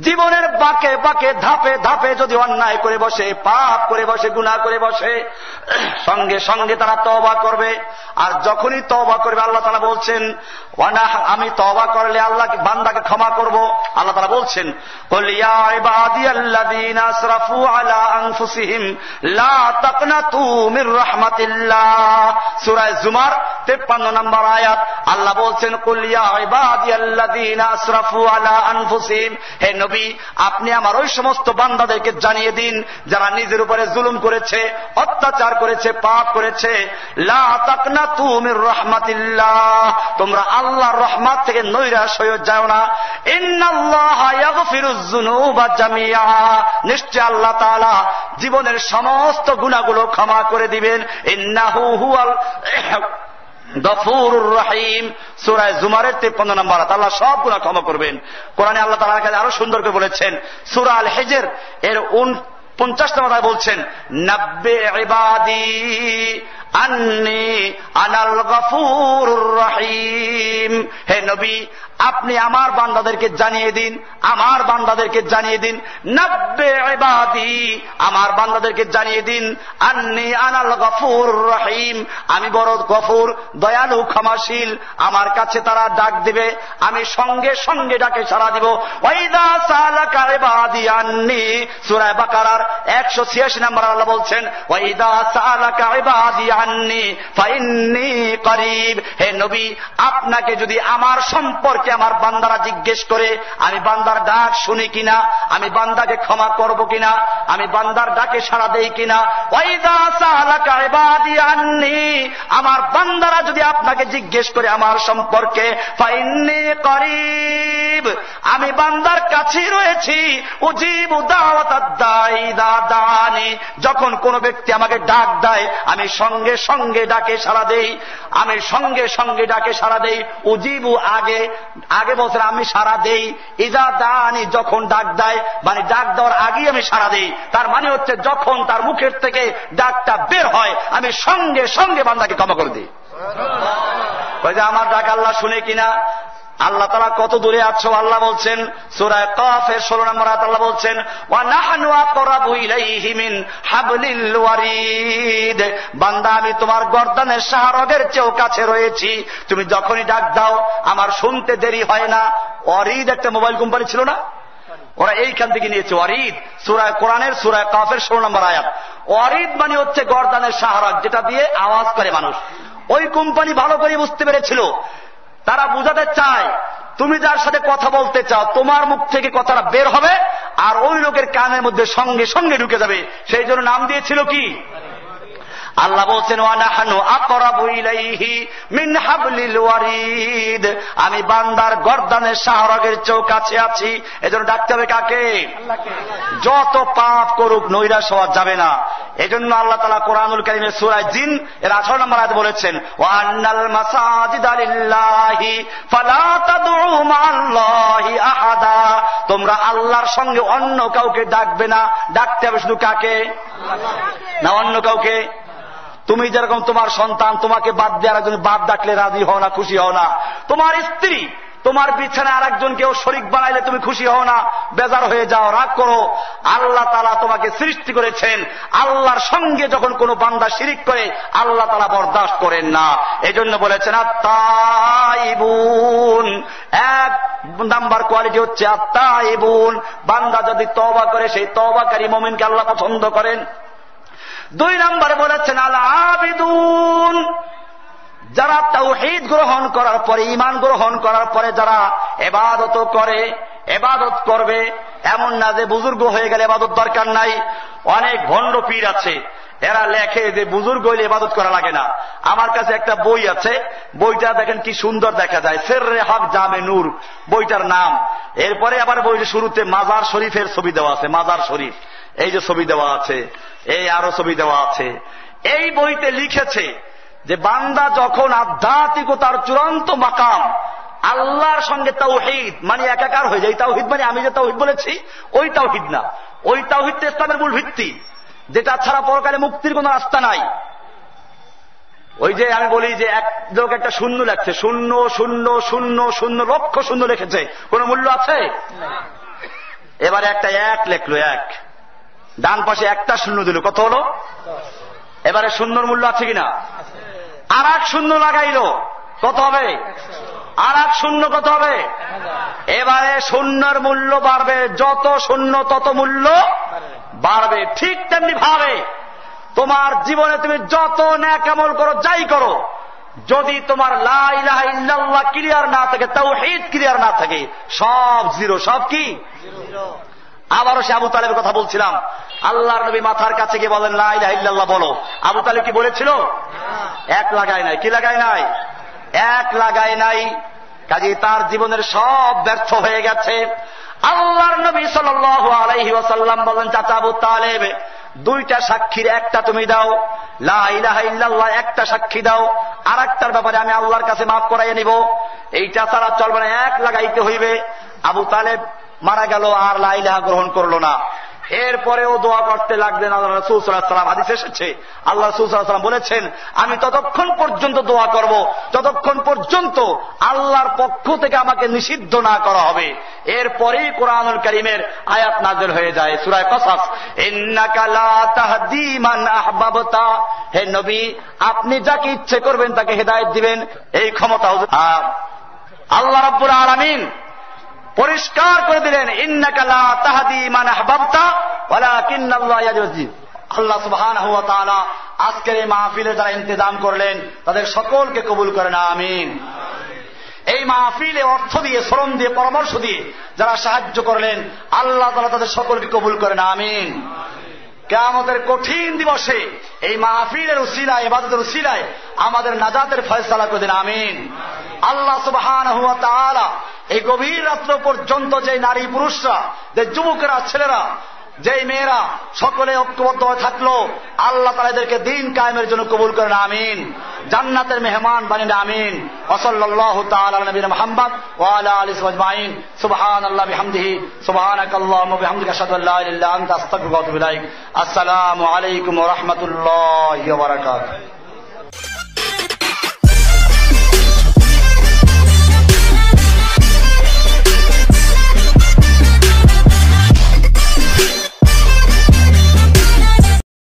জীবনের বাঁকে বাঁকে ধাপে ধাপে যদি অন্যায় করে বসে, পাপ করে বসে, গুনাহ করে বসে, সঙ্গে সঙ্গে তারা তওবা করবে। আর যখনই তওবা করবে, আল্লাহ তাআলা বলছেন আমি তওবা করলে আল্লাহকে বান্দাকে ক্ষমা করব। আল্লাহ তাআলা বলছেন কুল ইয়া ইবাদিয়াল্লাযীনা আসরাফু আলা আনফুসিহিম লা তাকনাতু মির রাহমাতিল্লাহ। সূরা জুমার 53 নম্বর আয়াত। আল্লাহ বলছেন কুল ইয়া ইবাদিয়াল্লাযীনা আসরাফু আলা আনফুসিহিম, হে নবী আপনি আমার ওই সমস্ত বান্দাদেরকে জানিয়ে দিন যারা নিজের উপরে জুলুম করেছে, অত্যাচার করেছে, পাপ করেছে, লা তাকনাতু মির রাহমাতিল্লাহ, তোমরা আল্লাহর রহমত থেকে নৈরাশ হয়ে যাও না। ইন্নাল্লাহা ইয়াগফিরুয যুনুবা জামিআ, নিশ্চয় আল্লাহ তাআলা জীবনের সমস্ত গুনাহগুলো ক্ষমা করে দিবেন। ইন্নাহু হুয়াল গফুরুর রহিম। সূরা জুমারের 53 নম্বর আয়াত। আল্লাহ সব গুনাহ ক্ষমা করবেন। কোরআনে আল্লাহ তাআলা কাছে আরো সুন্দর করে বলেছেন, সূরা আল হিজর এর 50 নম্বর আয়াত বলছেন নাব্বি ইবাদি আন্নি আনাল গফুরুর রহিম, হে নবী আপনি আমার বান্দাদেরকে জানিয়ে দিন, আমার বান্দাদেরকে জানিয়ে দিন, নাব্বি ইবাদি আমার বান্দাদেরকে জানিয়ে দিন, আন্নি আনাল গফুরুর রহিম আমি বড় গফুর, দয়ালু, ক্ষমাশীল। আমার কাছে তারা ডাক দিবে, আমি সঙ্গে সঙ্গে ডাকে সাড়া দিব। ওয়াইদা সালাকা ইবাদি আন্নি, সূরা বাকারার 186 নম্বর আল্লাহ বলছেন ওয়াইদা সালাকা ইবাদি আন্নি ফাইন্নী করিব, হে নবী আপনাকে যদি আমার সম্পর্কে আমার বান্দারা জিজ্ঞেস করে আমি বান্দার ডাক শুনি কিনা, আমি বান্দাকে ক্ষমা করব কিনা, আমি বান্দার ডাকে সাড়া দেই কিনা, ওয়াইদা সালাকা ইবাদি আন্নি আমার বান্দারা যদি আপনাকে জিজ্ঞেস করে আমার সম্পর্কে ফাইন্নী করিব আমি বান্দার কাছেই রয়েছি। উজিবু দাওয়াতাদ দাঈ ইযা দাআনি, যখন কোন ব্যক্তি আমাকে ডাক দেয় আমি সঙ্গে সঙ্গে ডাকে সাড়া দেই, আমি সঙ্গে সঙ্গে ডাকে সাড়া দেই। উজিবু আগে আগে বলছে আমি সাড়া দেই, ইযা দাআনি যখন ডাক দেয়, মানে ডাক দেওয়ার আগেই আমি সাড়া দেই। তার মানে হচ্ছে যখন তার মুখের থেকে ডাকটা বের হয় আমি সঙ্গে সঙ্গে বান্দাকে ক্ষমা করে দিই। আমার ডাক আল্লাহ শুনে কিনা, আল্লাহ তাআলা কত দূরে আছো আল্লাহ বলছেন সূরা কাফের 16 নম্বর আয়াত আল্লাহ বলছেন ওয়া নাহনু আকরাবু ইলাইহি মিন হাবলিল ওয়ারিদ, বান্দা আমি তোমার গর্দানের শাহরগের চেয়েও কাছে রয়েছি, তুমি যখনই ডাক দাও আমার শুনতে দেরি হয় না। ওয়ারিদ একটা মোবাইল কোম্পানি ছিল না, ওরা এইখান থেকে নিয়েছে ওয়ারিদ, সূরা কোরআনের সূরা কাফের 16 নম্বর আয়াত। ওয়ারিদ মানে হচ্ছে গর্দানের শাহরগ, যেটা দিয়ে আওয়াজ করে মানুষ। ওই কোম্পানি ভালো করে বুঝতে পেরেছিল, তারা বুঝাতে চায় তুমি যার সাথে কথা বলতে চাও তোমার মুখ থেকে কথাটা বের হবে আর ওই লোকের কানের মধ্যে সঙ্গে সঙ্গে ঢুকে যাবে, সেই জন্য নাম দিয়েছিল কি? আল্লাহ বলছেন ওয়া নাহনু আকরাবু ইলাইহি মিন হাবলিল ওয়ারিদ, আমি বান্দার গর্দানের শাহরগের চেয়েও কাছে আছি। এজন্য ডাকতে হবে কাকে? আল্লাহকে। যত পাপ করুক নৈরাশ হওয়া যাবে না। এজন্য আল্লাহ তাআলা কোরআনুল কারীমের সূরা জিন এর 18 নম্বর আয়াতে বলেছেন ওয়া আন্নাল মাসাজিদা লিল্লাহি ফালা তাদউ মাআল্লাহি আহাদা, তোমরা আল্লাহর সঙ্গে অন্য কাউকে ডাকবে না। ডাকতে হবে শুধু কাকে? আল্লাহকে। না অন্য কাউকে? তুমি যেরকম তোমার সন্তান তোমাকে বাদ দিয়ে আরেকজন বাদ ডাকলে রাজি হও না, খুশি হও না। তোমার স্ত্রী তোমার বিছানায় আরেকজনকেও শরীক বানাইলে তুমি খুশি হও না, বেজার হয়ে যাও, রাগ করো। আল্লাহ তাআলা তোমাকে সৃষ্টি করেছেন, আল্লাহর সঙ্গে যখন কোনো বান্দা শিরিক করে আল্লাহ তাআলা বরদাস্ত করেন না। এজন্য বলেছেন আত-তাইবুন, 1 নাম্বার কোয়ালিটি হচ্ছে আত-তাইবুন, বান্দা যদি তওবা করে সেই তওবাকারী মুমিনকে আল্লাহ পছন্দ করেন। 2 নম্বরে বলেছেন আল আবিদুন, যারা তাওহীদ গ্রহণ করার পরে, ঈমান গ্রহণ করার পরে যারা ইবাদত করে, ইবাদত করবে এমন না যে বুজুর্গ হয়ে গেলে ইবাদত দরকার নাই। অনেক ভণ্ড পীর আছে, এরা লেখে যে বুজুর্গ হইলে ইবাদত করা লাগে না। আমার কাছে একটা বই আছে, বইটা দেখেন কি সুন্দর দেখা যায়, সেররে হক জামে নূর বইটার নাম। এরপরে আবার বইটা শুরুতে মাজার শরীফের ছবি দেওয়া আছে, মাজার শরীফ এই যে ছবি দেওয়া আছে, এই আরো ছবি দেওয়া আছে। এই বইতে লিখেছে যে বান্দা যখন আধ্যাত্মিকতার চূড়ান্ত মাকাম আল্লাহর সঙ্গে তাওহীদ মানে একাকার হয়ে যায়। তাওহীদ মানে আমি যে তাওহীদ বলেছি ওই তাওহীদ না, ওই তাওহীদ তো ইসলামের মূল ভিত্তি, যেটা ছাড়া পরকালে মুক্তির কোন রাস্তা নাই। ওই যে আমি বলি যে এক লোক একটা শূন্য লেখছে, শূন্য শূন্য শূন্য শূন্য লক্ষ শূন্য লিখেছে, কোন মূল্য আছে? এবারে একটা এক লেখলো, এক ডান পাশে একটা শূন্য দিল, কত হলো? এবারে শূন্যর মূল্য আছে কিনা? আর এক শূন্য লাগাইলো, কত হবে? আর এক শূন্য কত হবে? এবারে শূন্যর মূল্য বাড়বে, যত শূন্য তত মূল্য বাড়বে। ঠিক তেমনি ভাবে তোমার জীবনে তুমি যত নেক আমল করো, যাই করো, যদি তোমার লা ইলাহা ইল্লাল্লাহ ক্লিয়ার না থাকে, তাওহীদ ক্লিয়ার না থাকে, সব জিরো। সব কি? আবারও সে আবু তালেবের কথা বলছিলাম, আল্লাহর নবী মাথার কাছে গিয়ে বলেন লা ইলাহা ইল্লাল্লাহ বলো। আবু তালেব কি বলেছিল? এক লাগায় নাই। কি লাগায় নাই? এক লাগায় নাই। কাজে তার জীবনের সব ব্যর্থ হয়ে গেছে। আল্লাহর নবী সাল্লাল্লাহু আলাইহি ওয়াসাল্লাম বলেন, চাচা আবু তালেব, দুইটা সাক্ষীর একটা তুমি দাও, লা ইলাহা ইল্লাল্লাহ একটা সাক্ষী দাও, আর একটার ব্যাপারে আমি আল্লাহর কাছে মাফ করাইয়া নিব। এইটা ছাড়া চলবে না, এক লাগাইতে হইবে। আবু তালেব মারা গেল, আর লা ইলাহা গ্রহণ করলো না। এরপরেও দোয়া করতে লাগলেন আল্লাহ রাসূল সাল্লাল্লাহু আলাইহি ওয়াসাল্লাম। হাদিসে এসেছে আল্লাহ রাসূল সাল্লাল্লাহু আলাইহি ওয়াসাল্লাম বলেছেন, আমি ততক্ষণ পর্যন্ত দোয়া করব যতক্ষণ পর্যন্ত আল্লাহর পক্ষ থেকে আমাকে নিষিদ্ধ না করা হবে। এরপরেই কোরআনুল কারীমের আয়াত নাযিল হয়ে যায়, সূরা কসস, ইন্নাকা লা তাহদি মান আহবাবতা, হে নবী আপনি যাকে ইচ্ছে করবেন তাকে হেদায়েত দিবেন, এই ক্ষমতা আল্লাহ রাব্বুল আলামিন পরিষ্কার করে দিলেন, ইন্নাকা লা তাহদি মান আহবাবতা ওয়ালাকিন্নাল্লাহ ইয়াহদি। আল্লাহ সুবহানাহু ওয়া তাআলা আজকের এই মাহফিলে যারা ইন্তজাম করলেন তাদের সকলকে কবুল করেন, আমিন। এই মাহফিলে অর্থ দিয়ে, শ্রম দিয়ে, পরামর্শ দিয়ে যারা সাহায্য করলেন আল্লাহ তাআলা তাদের সকলকে কবুল করেন, আমিন। কিয়ামতের কঠিন দিবসে এই মাহফিলের উসিলায়, ইবাদতের উসিলায় আমাদের নাজাতের ফয়সালা করে দিন, আমিন। আল্লাহ সুবহানাহু ওয়া তাআলা এই গভীর রাত্র পর্যন্ত যে নারী পুরুষরা, যে যুবকেরা, ছেলেরা, যেই মেয়েরা সকলে ঐক্যবদ্ধ হয়ে থাকলো, আল্লাহ তাআলা এদেরকে দিন কায়েমের জন্য কবুল করেন, আমিন। জান্নাতের মেহমান বানিয়ে, আমিন। ওয়াসাল্লাল্লাহু তাআলা আলা নবিয়িনা মুহাম্মদ ওয়া আলা আলিহি ওয়া আজমাইন। সুবহানাল্লাহি ওয়া বিহামদিহি, সুবহানাকাল্লাহুম্মা ওয়া বিহামদিকা, আশহাদু আল্লা ইলাহা ইল্লা আনতা, আস্তাগফিরুকা ওয়া আতুবু ইলাইক। আসসালামু আলাইকুম ওয়া রাহমাতুল্লাহি ওয়া বারাকাতুহু।